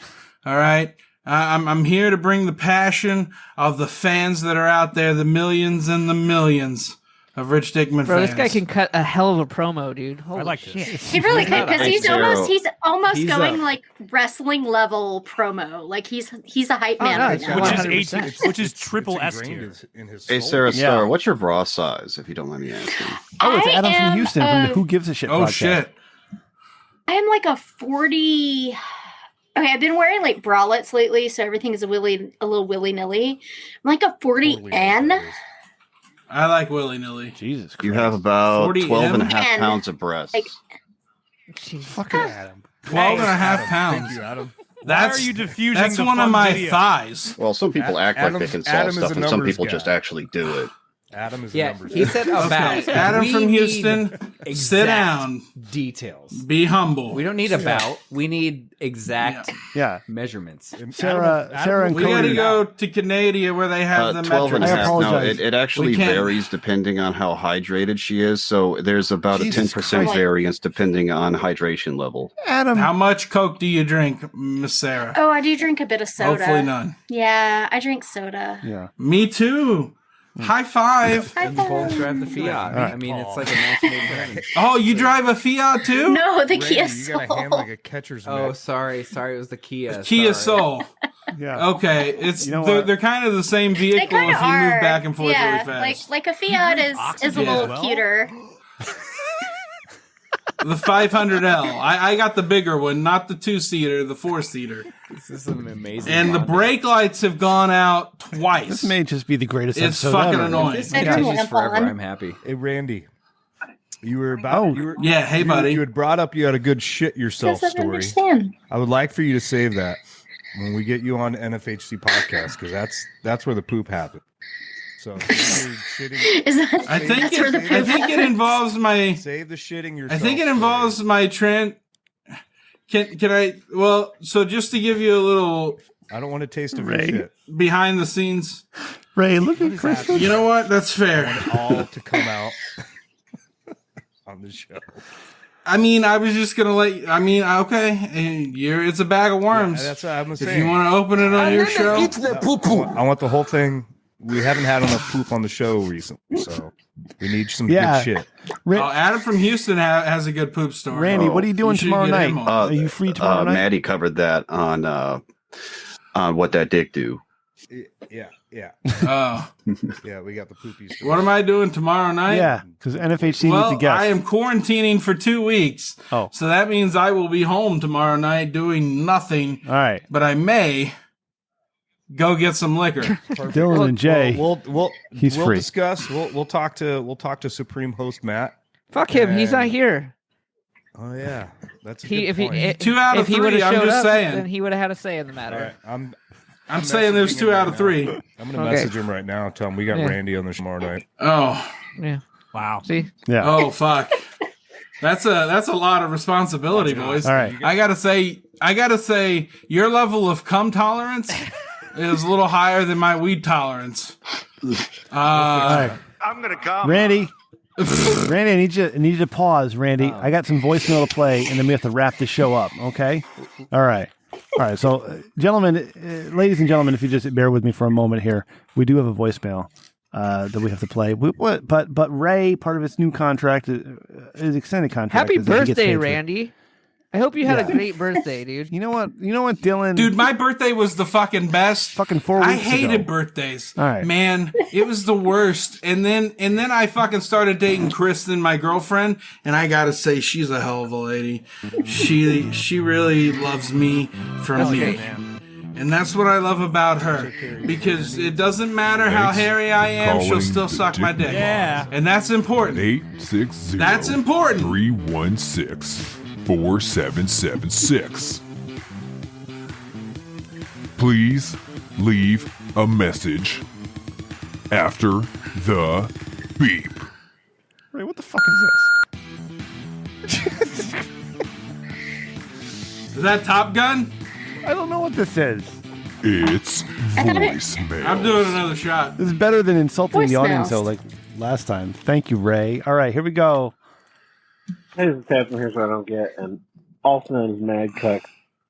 All right, I'm here to bring the passion of the fans that are out there, the millions and the millions of Rich Dickman Bro, fans. this guy can cut a hell of a promo, dude. Holy like shit. this. He really could because he's almost He's, going like wrestling level promo. Like he's a hype man no, right it's now. Which is 100%. which is triple S tier. In his Hey, soul. Sarah Yeah. Star, what's your bra size, if you don't mind me asking? Oh, it's I Adam am, from Houston from the Who Gives a Shit Oh podcast. shit! I am like a 40. Okay, I've been wearing like bralettes lately, so everything is a little willy nilly. I'm like a 40N. I like willy nilly. Jesus Christ. You have about 40 12 and a M? half And, pounds of breasts. like, Fucking Adam. 12 and a half Thank pounds. you, Adam. That's are you diffusing That's the one of fun my video? thighs. Well, some people act like they can solve Adam is stuff, a and some numbers people guy. just actually do it. Adam is a Yeah, numbers he guy. said about. Okay, Adam We from need Houston, sit exact down. Details. Be humble. We don't need about. We need exact Yeah. measurements. Sarah and We got Cody. to go to Canada where they have the 12 and a metric. I half. No, apologize. it actually We can't- varies depending on how hydrated she is. So there's about Jesus a 10% Christ. variance depending on hydration level. Adam. How much Coke do you drink, Miss Sarah? Oh, I do drink a bit of soda. Hopefully none. Yeah, I drink soda. Yeah. Me too. High five. I And both thought- drive the Fiat. I mean, it's like a match made in heaven. Oh, you drive a Fiat too? No, the Randy, Kia you got a hand Soul. like a catcher's Oh, mitt. sorry, it was the Kia. Kia sorry. Soul. Yeah. Okay, it's You know they're, what? they're kind of the same They vehicle if kind you of are. move back and forth yeah, really fast. like a Fiat is a Oxygen little as well? cuter. The 500L. I got the bigger one, not the 2-seater, the 4-seater. This is an amazing. And the bonding. brake lights have gone out twice. This may just be the greatest It's episode fucking ever. annoying. This I continues don't forever. want- I'm happy. Hey, Randy, you were about. Oh. You were, Yeah, hey, buddy. You had brought up you had a good shit yourself Because I don't story. understand. I would like for you to save that when we get you on NFHC podcast because that's where the poop happened. So save Is that? I think That's where the I poop think it happens. involves my the shitting yourself. I think it story. involves my trend. Can I? Well, so just to give you a little I don't want to taste of your Ray. shit. behind the scenes. Ray, look at Chris. You know what? That's I fair. want it all to come out. on the show. I mean, I was just gonna let. Okay, and it's a bag of worms. Yeah, that's what I'm if saying. you want to open it on your show, I want the whole thing. We haven't had enough poop on the show recently, so we need some good shit. Adam from Houston has a good poop story. Randy, what are you doing tomorrow night? Are you free tomorrow night? Maddie covered that on What That Dick Do. Yeah. Oh. Yeah, we got the poopy story. What am I doing tomorrow night? Yeah, because NFHC needs a guest. I am quarantining for 2 weeks. Oh. So that means I will be home tomorrow night doing nothing. All right. But I may go get some liquor. Dylan and Jay. We'll free. discuss. We'll talk to Supreme Host Matt. Fuck him. He's not here. Oh yeah, that's a If good point. he 2 out of if he 3, would have I'm showed just up, saying. then he would have had a say in the matter. All right, I'm saying there's 2 out of 3. I'm gonna message him right now. Tell him we got Randy on the show tomorrow night. Oh. Yeah. Wow. See? Yeah. Oh fuck. That's a lot of responsibility, boys. All right. I gotta say, your level of cum tolerance is a little higher than my weed tolerance. All right. I'm gonna come. Randy, I need you to pause, Randy. I got some voicemail to play, and then we have to wrap the show up. Okay. All right. So, gentlemen, ladies and gentlemen, if you just bear with me for a moment here, we do have a voicemail that we have to play. But Ray, part of his new contract, his extended contract. Happy is that he gets birthday, paid for- Randy. I hope you had a great birthday, dude. You know what, Dylan? Dude, my birthday was the fucking best. Fucking 4 weeks I hated ago. birthdays. All right. Man, it was the worst. And then I fucking started dating Kristen, my girlfriend, and I gotta say she's a hell of a lady. She really loves me for me. And that's what I love about her. Because it doesn't matter how hairy I am, she'll still suck my dick. Yeah. And that's important. 860. That's important. 316-4776. Please leave a message after the beep. Ray, what the fuck is this? Is that Top Gun? I don't know what this is. It's voicemail. I'm doing another shot. This is better than insulting the audience, Voicemails. though, like last time. Thank you, Ray. All right, here we go. Hey, this is Ted from Here's What I Don't Get, and also known as Mad Cuck.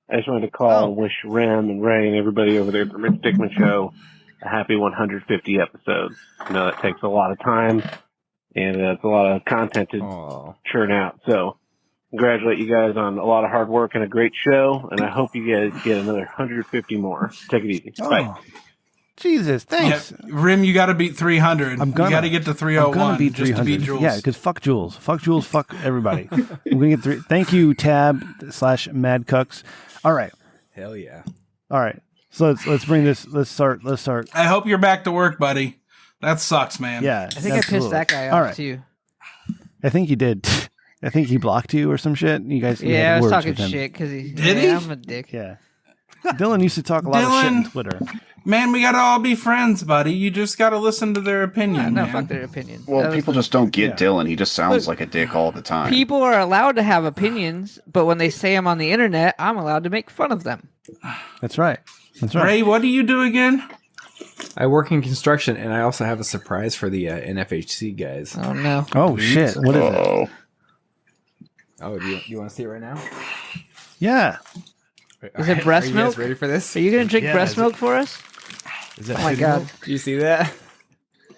I just wanted to call and wish Rem and Ray and everybody over there at the Rich Dickman Show a happy 150 episodes. I know that takes a lot of time, and it's a lot of content to churn out. So, congratulate you guys on a lot of hard work and a great show, and I hope you guys get another 150 more. Take it easy. Bye. Jesus, thanks. Yeah, Rim, you got to beat 300. You got to get to 301 I'm gonna beat just to 300. beat Jules. Yeah, because fuck Jules. Fuck Jules. Fuck everybody. I'm gonna get 3. Thank you, Tab/Mad Cucks. All right. Hell yeah. All right. So let's bring this. Let's start. I hope you're back to work, buddy. That sucks, man. Yeah. I think I pissed that guy off All right. too. I think you did. I think he blocked you or some shit. You guys. you Yeah, had I was words talking with him. shit because he. Did he? I'm a dick. Yeah. Dylan used to talk a lot of shit on Twitter. Man, we got to all be friends, buddy. You just got to listen to their opinion. No, man. fuck their opinion. Well, people just don't get Yeah. Dylan. He just sounds like a dick all the time. People are allowed to have opinions, but when they say them on the internet, I'm allowed to make fun of them. That's right. That's right. Ray, what do you do again? I work in construction, and I also have a surprise for the NFHC guys. Oh no! Oh shit! What is it? Oh, do you want to see it right now? Yeah. Is it breast Are you milk? guys ready for this? Are you gonna drink Yeah, breast is it- milk for us? Is that Oh my god! Do you see that?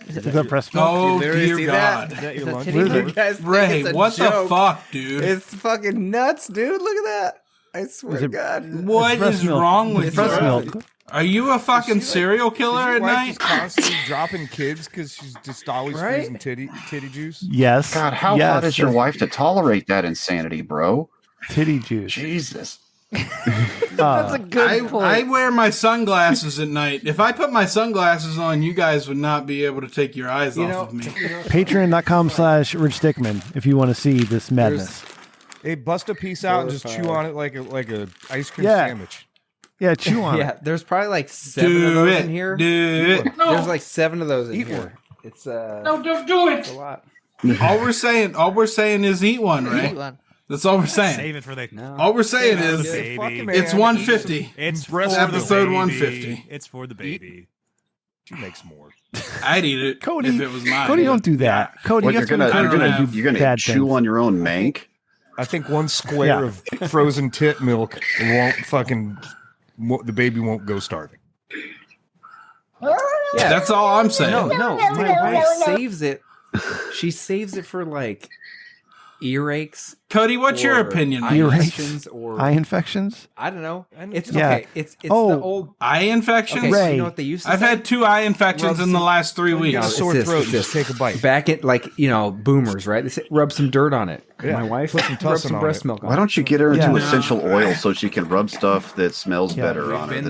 Is that breast milk? Oh, literally dear see God. that? Is that your Is that lunch? titty What is milk? You guys think Ray, it's a what joke. the fuck, dude? It's fucking nuts, dude. Look at that. I swear to God. What breast is milk. wrong with It's breast you? milk. Are you a fucking serial killer Is your at wife night? just constantly dropping kids because she's just always Right? freezing titty juice? Yes. God, how yes, hot is your that's wife to tolerate that insanity, bro? Titty juice. Jesus. That's a good point. I wear my sunglasses at night. If I put my sunglasses on, you guys would not be able to take your eyes off of me. Patreon.com/Rich Dickman if you want to see this madness. Hey, bust a piece out and just chew on it like a ice cream Yeah. sandwich. Yeah, chew on Yeah, it. there's probably like 7 of Do those it. in here. Do it. There's like 7 of those in Eat here. one. It's No, don't do it's a it. lot. All we're saying is eat one, right? Eat one. That's all we're saying. Save it for the. No. All we're saying Save it is for the baby. Fucking man, it's 150. It's breast for the episode baby. 150. It's for the baby. She makes more. I'd eat it, Cody. if it was mine. Cody, don't do that. Cody, What, you you're have to gonna do you're gonna bad chew things. on your own mank? I think one square of frozen tit milk won't the baby won't go starving. Yeah, That's all I'm saying. No, my wife saves it. She saves it for like earaches. Cody, what's your or opinion on eye Earaches? infections or Eye infections? I don't know. It's Yeah. okay. It's the Oh. old eye infections? Okay, so Ray. you know what they used to I've say? had 2 eye infections Rub in the some- last 3 You weeks. got a It's sore this, throat, it's just this. take a bite. Back at like boomers, right? They say rub some dirt on it. Yeah. My wife Put some rub tussin some on breast it. milk on Why don't you get her into Yeah. essential oil so she can rub stuff that smells Yeah. better We've on her? been That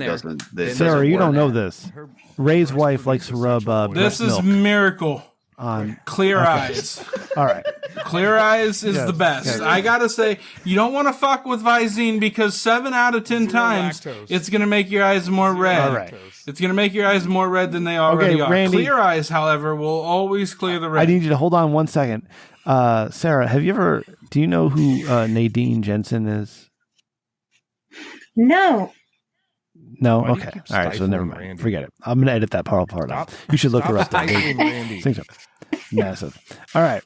there. doesn't. Sarah, you don't know work. this. Ray's wife likes to rub This breast is milk miracle. on. Clear Okay. eyes. All right. Clear eyes is Yes, the best. yes. I gotta say, you don't want to fuck with Visine because 7 out of 10 times lactose. it's gonna make your eyes more red. All right. It's gonna make your eyes more red than they already are. Randy. Clear eyes, however, will always clear the red. I need you to hold on 1 second. Sarah, do you know who Nadine Jensen is? No. No? Why do you Okay. keep All right. So stifling never mind. Randy? Forget it. I'm going to edit that part out. Stop- You should look stop her up. there. stifling Randy. Things are massive. All right.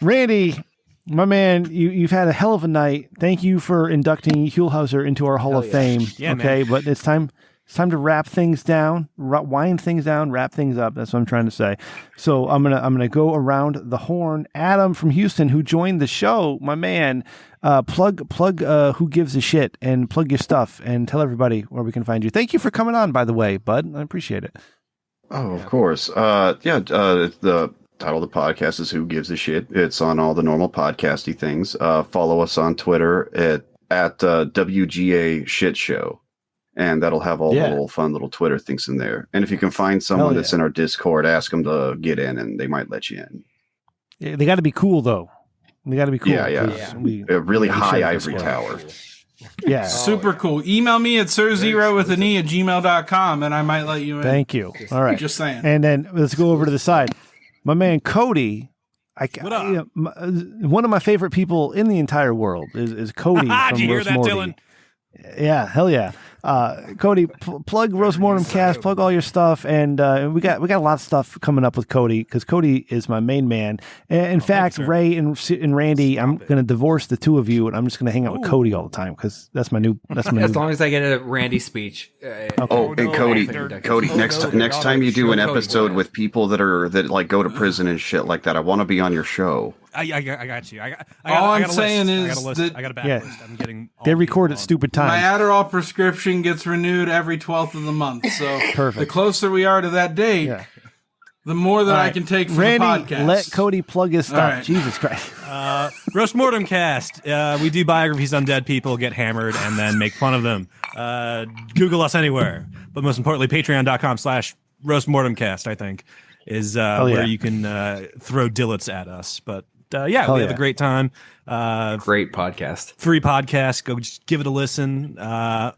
Randy, my man, you've had a hell of a night. Thank you for inducting Huelhauser into our Hall of Fame. Yeah, okay. But it's time to wrap things down, wind things down, wrap things up. That's what I'm trying to say. So I'm gonna go around the horn. Adam from Houston, who joined the show, my man, plug who gives a shit and plug your stuff and tell everybody where we can find you. Thank you for coming on, by the way, bud. I appreciate it. Oh, of course. The title of the podcast is Who Gives a Shit. It's on all the normal podcasty things. Follow us on Twitter at WGA Shit Show. And that'll have all the little fun little Twitter things in there. And if you can find someone that's in our Discord, ask them to get in and they might let you in. Yeah, they got to be cool, though. They got to be cool. Yeah. 'cause we- A really we high share ivory Discord. tower. Yeah. Super cool. Email me at sirzero@gmail.com and I might let you in. Thank you. All right. Just saying. And then let's go over to the side. My man Cody. What up? One of my favorite people in the entire world is Cody from Did you hear Roast that, Morty. Dylan? Yeah, hell yeah. Cody, plug Roast Mortem Cast, plug all your stuff, and we got a lot of stuff coming up with Cody because Cody is my main man. In fact, Ray and Randy, I'm going to divorce the two of you, and I'm just going to hang out with Cody all the time because that's my new. As long as I get a Randy speech. Oh, and Cody, next time you do an episode with people that like go to prison and shit like that, I want to be on your show. I got you. I got All I'm a saying list. is I got a backlist. I'm getting. They record at stupid My times. Adderall prescription gets renewed every 12th of the month. So Perfect. the closer we are to that date, the more that All I right. can take from Randy, the podcast. let Cody plug his stuff. All right. Jesus Christ. Roast Mortem Cast. We do biographies on dead people, get hammered, and then make fun of them. Google us anywhere. But most importantly, patreon.com/roastmortemcast, I think, is where you can throw dillets at us. But we have a great time. Great podcast. Free podcast. Go just give it a listen. I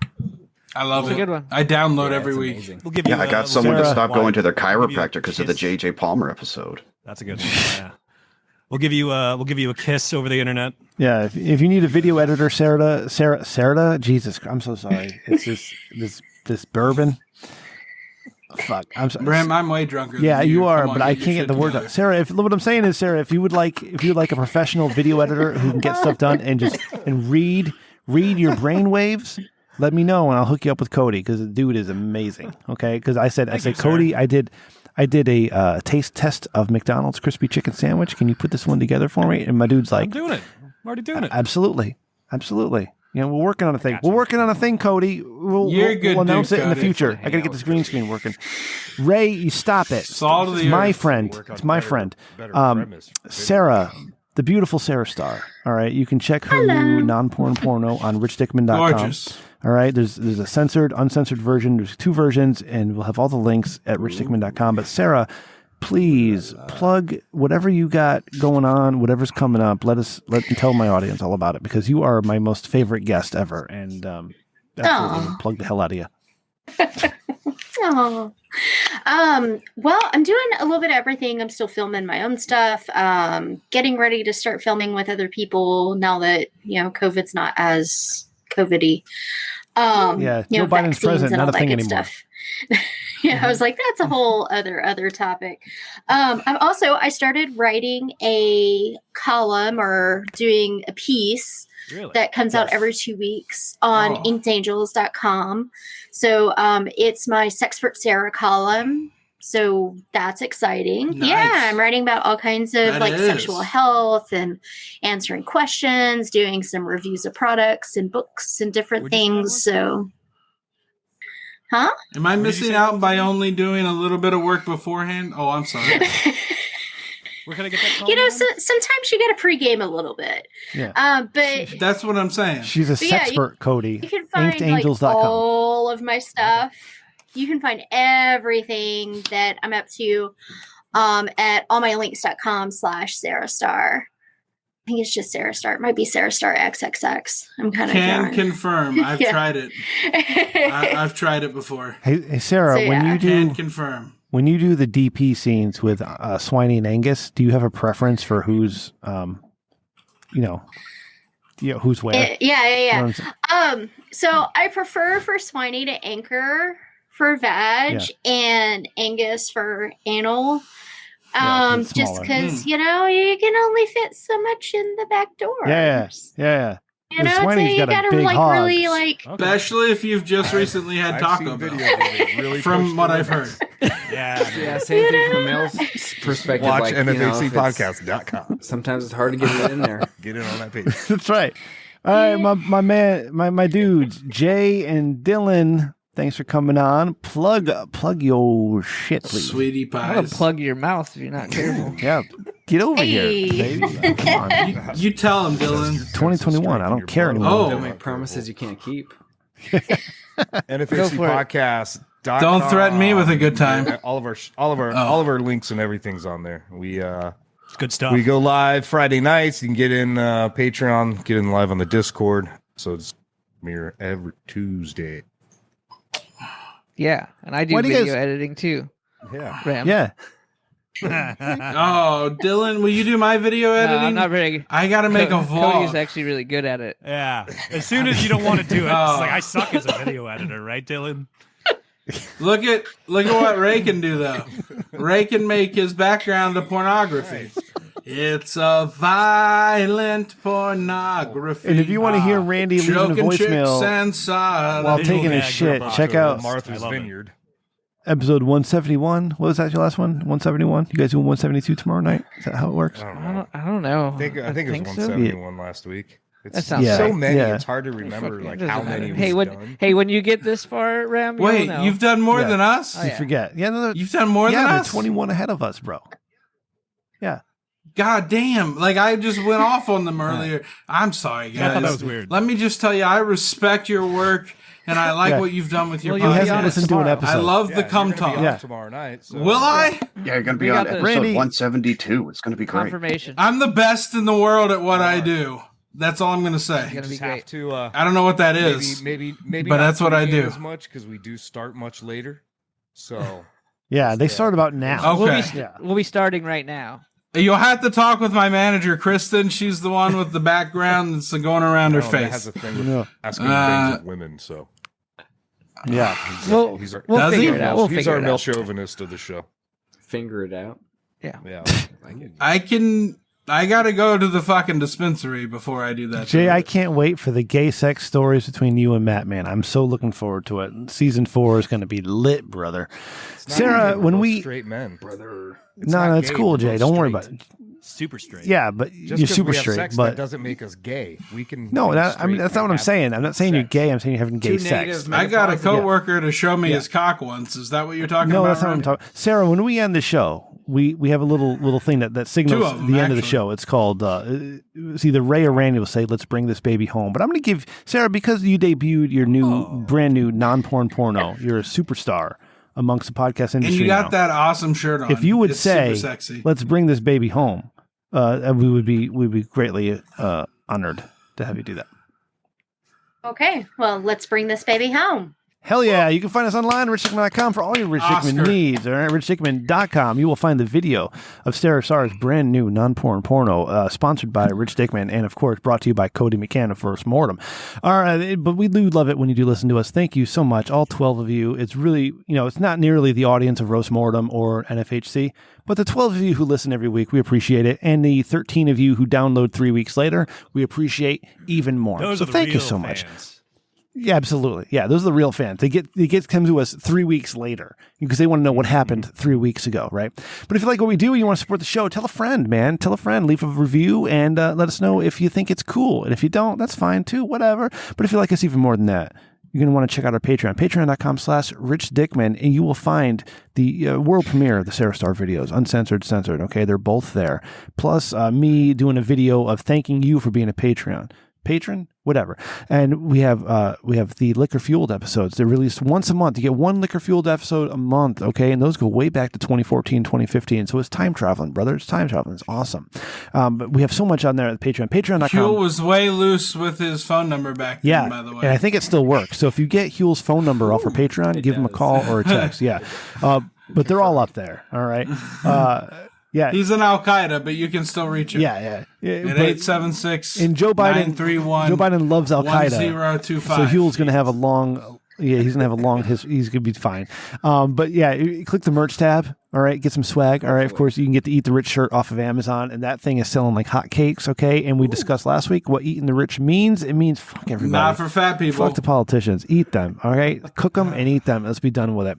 love It's it. a good one. I download every week. Amazing. We'll give you. I got someone to stop going to their chiropractor because of the JJ Palmer episode. That's a good one. Yeah. We'll give you a kiss over the internet. Yeah, if you need a video editor, Sarah, Jesus, I'm so sorry. It's this bourbon. Fuck, I'm sorry. Bram, I'm way drunker. Yeah, than you are, Come on, but I your can't get shit the word together. out. Sarah, what I'm saying is, Sarah, if you would like a professional video editor who can get stuff done and read your brain waves, let me know and I'll hook you up with Cody because the dude is amazing. Okay, because I said Cody, I did a taste test of McDonald's crispy chicken sandwich. Can you put this one together for me? And my dude's like, I'm doing it. I'm already doing it. Absolutely. You know, we're working on a thing. We're working on a thing, Cody. We'll announce dude, it in the Cody. future. I got to get this green screen working. Ray, you stop it. Salt of the It's my earth. friend. It's my friend. Sarah, the beautiful Sarah Star. All right. You can check her new non-porn porno on richdickman.com. Gorgeous. All right. There's a censored, uncensored version. There's 2 versions, and we'll have all the links at richdickman.com. But Sarah, please plug whatever you got going on, whatever's coming up. Tell my audience all about it because you are my most favorite guest ever, and absolutely plug the hell out of you. Oh, well, I'm doing a little bit of everything. I'm still filming my own stuff. Getting ready to start filming with other people now that COVID's not as COVID-y. Yeah, Joe Biden's vaccines president, and not all a that thing good anymore. stuff. Yeah, I was like, that's a whole other topic. I started writing a column or doing a piece that comes out every 2 weeks on inkedangels.com. So it's my Sexpert Sarah column. So that's exciting. Nice. Yeah, I'm writing about all kinds of That is. sexual health and answering questions, doing some reviews of products and books and different things. So, huh? Am I missing out by only doing a little bit of work beforehand? Oh, I'm sorry. Where can I get that? You know, sometimes you got to pregame a little bit. Yeah. But That's what I'm saying. She's a But yeah, sexpert, Cody. you can find like InkedAngels.com. all of my stuff. You can find everything that I'm up to at allmylinks.com/Sarah Star. I think it's just Sarah Star. It might be Sarah Star XXX. I'm kind of Can confirm. I've Yeah. tried it. I've tried it before. Hey Sarah, So, when yeah. you Can do confirm. when you do the DP scenes with Swiney and Angus, do you have a preference for who's who's where? Yeah. You know what I'm So I prefer for Swiney to anchor for vag and Angus for anal. it's Just smaller. because you can only fit so much in the back door. Yeah. You know, so Swiney's you got a gotta big like hog. really like. Especially if you've just recently had I've Taco seen Bell. videos of it really From push what the I've limits. heard. Yeah, same thing from the male's perspective. Watch like, you know, if it's- NFACpodcast.com. Sometimes it's hard to get it in there. Get in on that page. That's right. All right, my dudes, Jay and Dylan. Thanks for coming on. Plug your shit, please. Sweetie I'm gonna pies. plug your mouth if you're not careful. Yeah, get over Hey. here, baby. Come on. You tell him, Dylan. 2021. I don't care anymore. Oh. Don't make promises you can't keep. NFACpodcast. Don't threaten me with a good time. All of our links and everything's on there. It's good stuff. We go live Friday nights. You can get in Patreon, get in live on the Discord. So it's mirror every Tuesday. Yeah, and I do Why do you video guys- editing too. Yeah. Ram. Yeah. Oh, Dylan, will you do my video No, editing? I'm not very. I gotta make a Cody's vlog. actually really good at it. Yeah. As soon as you don't want to do it, Oh. it's like I suck as a video editor, right, Dylan? Look at what Ray can do though. Ray can make his background to pornography. It's a violent pornography. And if you want to hear Randy leaving a Choking chicks voicemail and sodomy. while taking his shit, check out Martha's I love it. Vineyard. episode 171. What was that your last one? 171? You guys doing 172 tomorrow night? Is that how it works? I don't know. I think it was so. 171 last week. That It's sounds so right. many. Yeah. It's hard to remember Fuck, it like doesn't how matter. many. Hey, we've when done. when you get this far, Ram, you'll Wait, know. you've done more Yeah. than us? Oh, You yeah. forget. Yeah, no, You've done more than they're us? 21 ahead of us, bro. Yeah. God damn. Like, I just went off on them earlier. I'm sorry, guys. I thought that was weird. Let me just tell you, I respect your work, and I like Yeah. what you've done with your Well, He you'll be hasn't on it listened to an tomorrow. episode. I love Yeah, the you're cum gonna be talk. on Yeah. tomorrow night. So. Will I? Yeah, you're going to We be on got this. episode Randy- 172. It's going to be great. Confirmation. I'm the best in the world at what I do. That's all I'm going to It's say. gonna be Just great. have to. I don't know what that is. Maybe. But not that's what I pregame do. As much because we do start much later. So Yeah, they start about now. Okay. We'll be starting right now. You'll have to talk with my manager, Kristen. She's the one with the background that's going around her that has face. a thing with Yeah. asking things of women. So Yeah. We'll he's our, we'll Does figure he? it out. We'll he's figure our it male out. chauvinist of the show. Finger it out. Yeah. I gotta go to the fucking dispensary before I do that. Jay, I can't wait for the gay sex stories between you and Matt, man. I'm so looking forward to it. Season 4 is going to be lit, brother. Sarah, when we... straight men, brother. No, that's cool, Jay. Don't worry about it. Super straight. Yeah, but Just you're 'cause super we have straight. sex, But that doesn't make us gay. We can. no, be that, I mean straight that's not and what I'm have saying. I'm not saying you're sex. gay. I'm saying you're having gay Two sex. negative I got a menopause. coworker to show me Yeah. his cock once. Is that what you're talking No, about? that's not what I'm Randy? talking. Sarah, when we end the show, we have a little thing that signals Two of them, the end of the actually. show. It's called it's either Ray or Randy will say, "Let's bring this baby home." But I'm going to give Sarah, because you debuted your brand new non-porn porno. You're a superstar amongst the podcast industry. And you got now. that awesome shirt on. If you would It's say, super sexy. "Let's bring this baby home," we'd be greatly honored to have you do that. Okay, well, let's bring this baby home. Hell yeah. You can find us online at richdickman.com for all your Rich Dickman Oscar. needs. All right, richdickman.com. You will find the video of Sarah Sarr's brand new non-porn porno, sponsored by Rich Dickman, and of course brought to you by Cody McCann of First Mortem. All right, but we do love it when you do listen to us. Thank you so much, all 12 of you. It's really, it's not nearly the audience of Roast Mortem or NFHC, but the 12 of you who listen every week, we appreciate it. And the 13 of you who download 3 weeks later, we appreciate even more. Those so are the thank you real so much. fans. Yeah, absolutely. Yeah, those are the real fans. They come to us 3 weeks later because they want to know what happened 3 weeks ago, right? But if you like what we do and you want to support the show, tell a friend, man. Tell a friend, leave a review, and let us know if you think it's cool. And if you don't, that's fine too, whatever. But if you like us even more than that, you're going to want to check out our Patreon, patreon.com/richdickman, and you will find the world premiere of the Sarah Star videos, uncensored, censored. Okay, they're both there. Plus me doing a video of thanking you for being a patron, whatever. And we have the Liquor Fueled episodes. They're released once a month. You get one Liquor Fueled episode a month, okay? And those go way back to 2014, 2015. So it's time traveling, brother. It's time traveling. It's awesome. But we have so much on there at Patreon. Patreon.com. Huel was way loose with his phone number back then, by the way. And I think it still works. So if you get Huel's phone number off for Patreon, give him a call or a text. Yeah. But they're all up there. All right. Yeah, he's an Al Qaeda, but you can still reach him. Yeah. At 876 and Joe Biden 931 Joe Biden loves Al Qaeda. 1025. So Huel's going to have a long. Yeah, he's gonna have a long history. He's gonna be fine. But yeah, click the merch tab. All right, get some swag. All right, of course you can get the Eat the Rich shirt off of Amazon, and that thing is selling like hotcakes. Okay, and we discussed last week what eating the rich means. It means fuck everybody. Not for fat people. Fuck the politicians. Eat them. All right, cook them and eat them. Let's be done with it.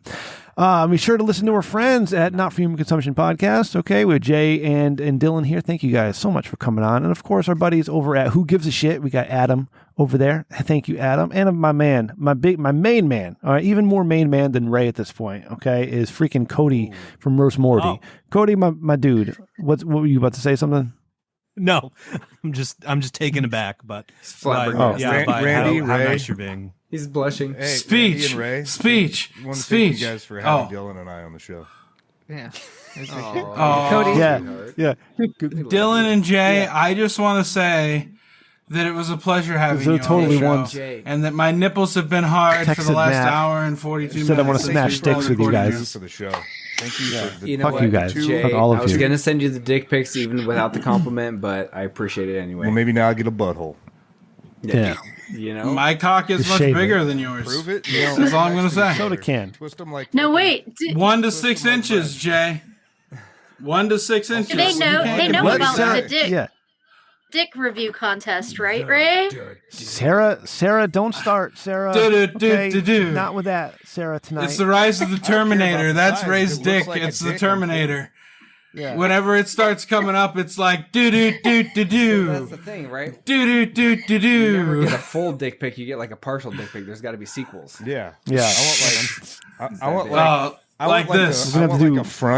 Be sure to listen to our friends at Not For Human Consumption Podcast. Okay, with Jay and Dylan here. Thank you guys so much for coming on, and of course our buddies over at Who Gives a Shit. We got Adam over there. Thank you, Adam, and my man, my main man. All right, even more main man than Ray at this point. Okay, is freaking Cody from Roast Morty. Oh. Cody, my dude. What were you about to say? Something? No, I'm just taken aback, but flabbergasted. Randy, how Ray. nice you're being. He's blushing. Hey, Speech. Randy and Ray, Speech. I want to Speech. thank you guys for having Dylan and I on the show. Yeah. Cody. Yeah. Dylan and Jay, I just want to say that it was a pleasure having you totally on the show, and that my nipples have been hard for the Texted last Matt. hour and 42 minutes. Said I want to since smash we've sticks with you recorded guys. For the show. Thank you for the You know Fuck what, you guys. Jay, Fuck all of I was you. gonna send you the dick pics even without the compliment, but I appreciate it anyway. Well, maybe now I get a butthole. Yeah. You know, My cock is Just much shave bigger it. than yours. Prove it. That's all I'm going to say. Soda can. Twist them like No, wait. 1 to 6 inches, Jay. 1 to 6 inches. Do they know? You can't They get know much about bigger. the dick Yeah. dick review contest, right, Ray? Sarah, don't start, Sarah. Do-do-do-do-do. Not with that, Sarah, tonight. It's the rise of the Terminator. the That's size. Ray's If it dick. looks like a It's the dick, Terminator. Yeah. Whenever it starts coming up, it's like do do do do that's do the thing, right? do do do do You never do. get a full dick pic. You get like a partial dick pic. There's got to be sequels. Yeah. Yeah. I want like I Like want this. I We're gonna want have like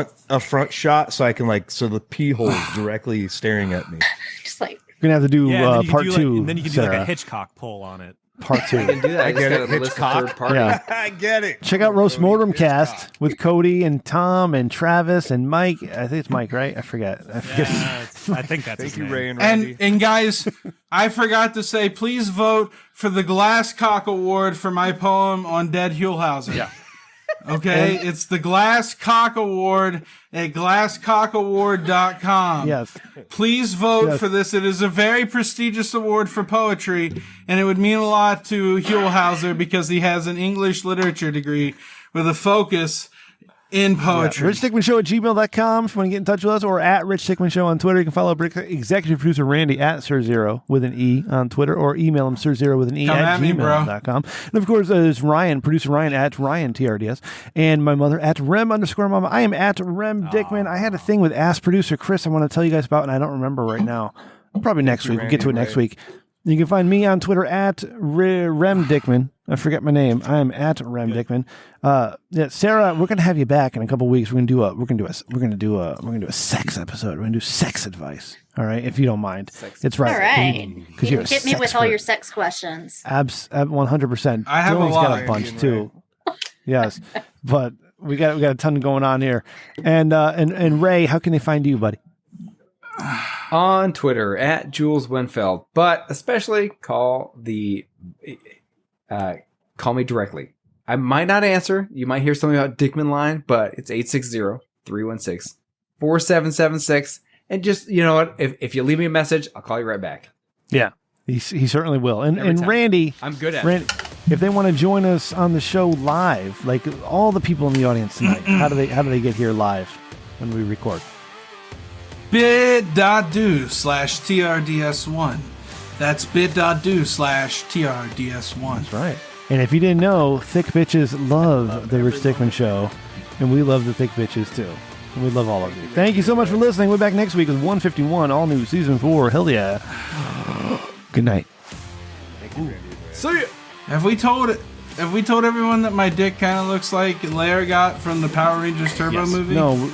to do- a front shot so I can so the pee hole is directly staring at me. Just like We're gonna have to do Yeah, and then you can part do, two. and then you can do like a Sarah. Hitchcock pull on it. Part two. I can do that. I, I just get got it. to list a Hitchcock. third party. Yeah. I get it. Check out Roast Mortem Cast with Cody and Tom and Travis and Mike. I think it's Mike, right? I forget. I think that's Thank his you, name. Ray and Randy. And guys, I forgot to say, please vote for the Glasscock Award for my poem on Dead Huelhauser. Yeah. Okay, it's the Glasscock Award at glasscockaward.com. Yes. Please vote Yes. for this. It is a very prestigious award for poetry, and it would mean a lot to Huelhauser because he has an English literature degree with a focus in poetry. Rich Dickman Show at gmail.com if you want to get in touch with us, or at Rich Dickman Show on Twitter. You can follow executive producer Randy at Sir0 with an E on Twitter, or email him Sir0 with an E Come at at me, bro. gmail.com. And of course, there's Ryan, producer Ryan at Ryan TRDS, and my mother at Rem_Mama. I am at Rem Dickman. I had a thing with Ask Producer Chris I want to tell you guys about, and I don't remember right now. Probably next week. We'll get to it next week. You can find me on Twitter at Rem Dickman. I forget my name. I am at Rem Dickman. Yeah, Sarah, we're gonna have you back in a couple weeks. We're gonna do a sex episode. We're gonna do sex advice. All right, if you don't mind. It's right. all right. Because you're a Hit me with sex all expert. your sex questions. 100%. I have a Dylan's lot. got a bunch too. Yes, but we got a ton going on here. And Ray, how can they find you, buddy? On Twitter at Jules Winfeld, but especially call me directly I might not answer. You might hear something about Dickman line, but it's 860-316-4776. And just, you know what? If you leave me a message, I'll call you right back. Yeah, he certainly will. And time. Randy, I'm good at Randy, if they want to join us on the show live, like all the people in the audience tonight, how do they get here live when we record? bit.do/TRDS1. That's bit.do/TRDS1. That's right. And if you didn't know, thick bitches love the Rich Dickman Show, and we love the thick bitches too. And we love all of you. Thank you so much for listening. We're back next week with 151, all new season 4. Hell yeah! Good night. See ya. Have we told everyone that my dick kind of looks like Lair got from the Power Rangers Turbo movie? No,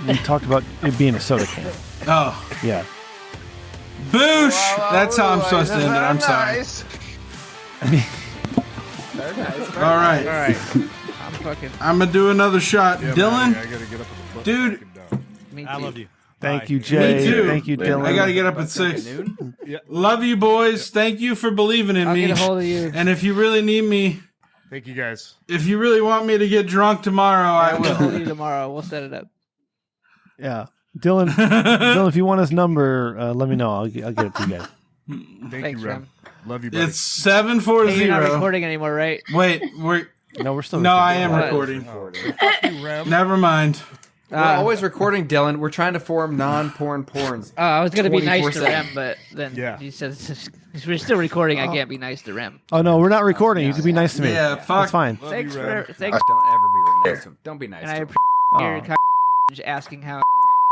we talked about it being a soda can. Oh. Yeah. Boosh! That's how I'm supposed to end it. I'm sorry. All right. I'm gonna do another shot. Dylan, I gotta get up at the dude. I love you. Thank you, Jay. Me too. Thank you, Dylan. I gotta get up at 6. Love you, boys. Thank you for believing in I'll me. get a hold of you. And if you really need me, Thank you guys. if you really want me to get drunk tomorrow, I I'll get a hold of will. you tomorrow. We'll set it up. Yeah, Dylan. Dylan, if you want his number, let me know. I'll get it to you guys. Thank Thanks, you, Rem. Rem. Love you, buddy. It's 740. Hey, you're not recording anymore, right? Wait, we're No, we're still. no, I am What? recording. Fuck you, Rem. Never mind. We're always recording, Dylan. We're trying to form non-porn porns. I was gonna be nice to 24/7. Rem, but then Yeah. you said since we're still recording, I can't be nice to Rem. Oh no, we're not recording. You can be nice to me. Yeah, fuck. That's fine. Love Thanks you, for Rem. thanks, Don't ever be nice to him. Don't be nice and to I him. appreciate your asking how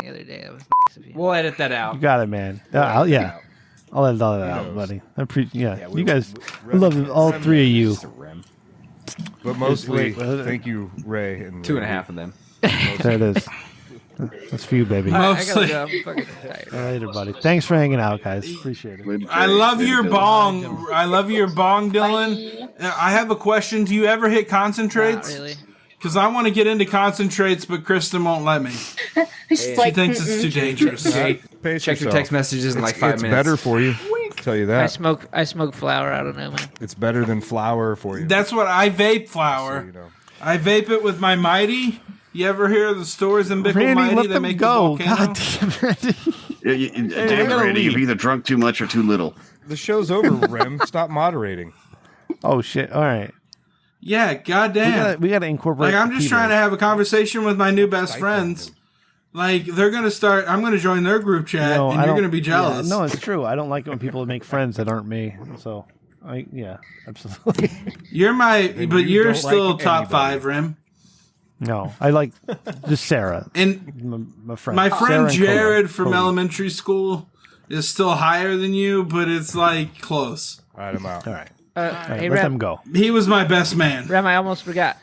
the other day. That was nice of you. We'll edit that out. You got it, man. I'll edit all that out, buddy. You guys, I love all three of you. But mostly, Wait, thank you, Ray. And 2.5 of them. There it is. That's for you, baby. All right, I Mostly. gotta go. I'm fucking tired. Later, buddy. Thanks for hanging out, guys. Appreciate it. I love your bong. I love your bong, Dylan. I have a question. Do you ever hit Not concentrates? really. Because I want to get into concentrates, but Kristen won't let me. She's She like, thinks it's too dangerous. Hey, Pace check your yourself. text messages in like 5 It's minutes. better for you. Tell you I that. smoke flower. I don't know, man. It's better than flour for you. That's what I vape So flour. you know. I vape it with my Mighty. You ever hear of the stores in Bickle Randy, Mighty let that them make go. the volcano? God damn, Randy. Damn, gonna Randy, leave. you've either drunk too much or too little. The show's over, Rem. Stop moderating. Oh shit! All right, Yeah, goddamn. we gotta incorporate. Like, I'm just trying to have a conversation with my new best friends. Like, they're going to start, I'm going to join their group chat, and you're going to be jealous. Yeah, no, it's true. I don't like it when people make friends that aren't me. So, absolutely. You're my, but you you're don't still like top anybody. 5, Rim. No, I like just Sarah, And my friend. my Sarah friend and Jared Cody. from Cody. elementary school is still higher than you, but it's like close. All right, I'm out. All right, Hey, let them Rem. go. He was my best man. Rem, I almost forgot.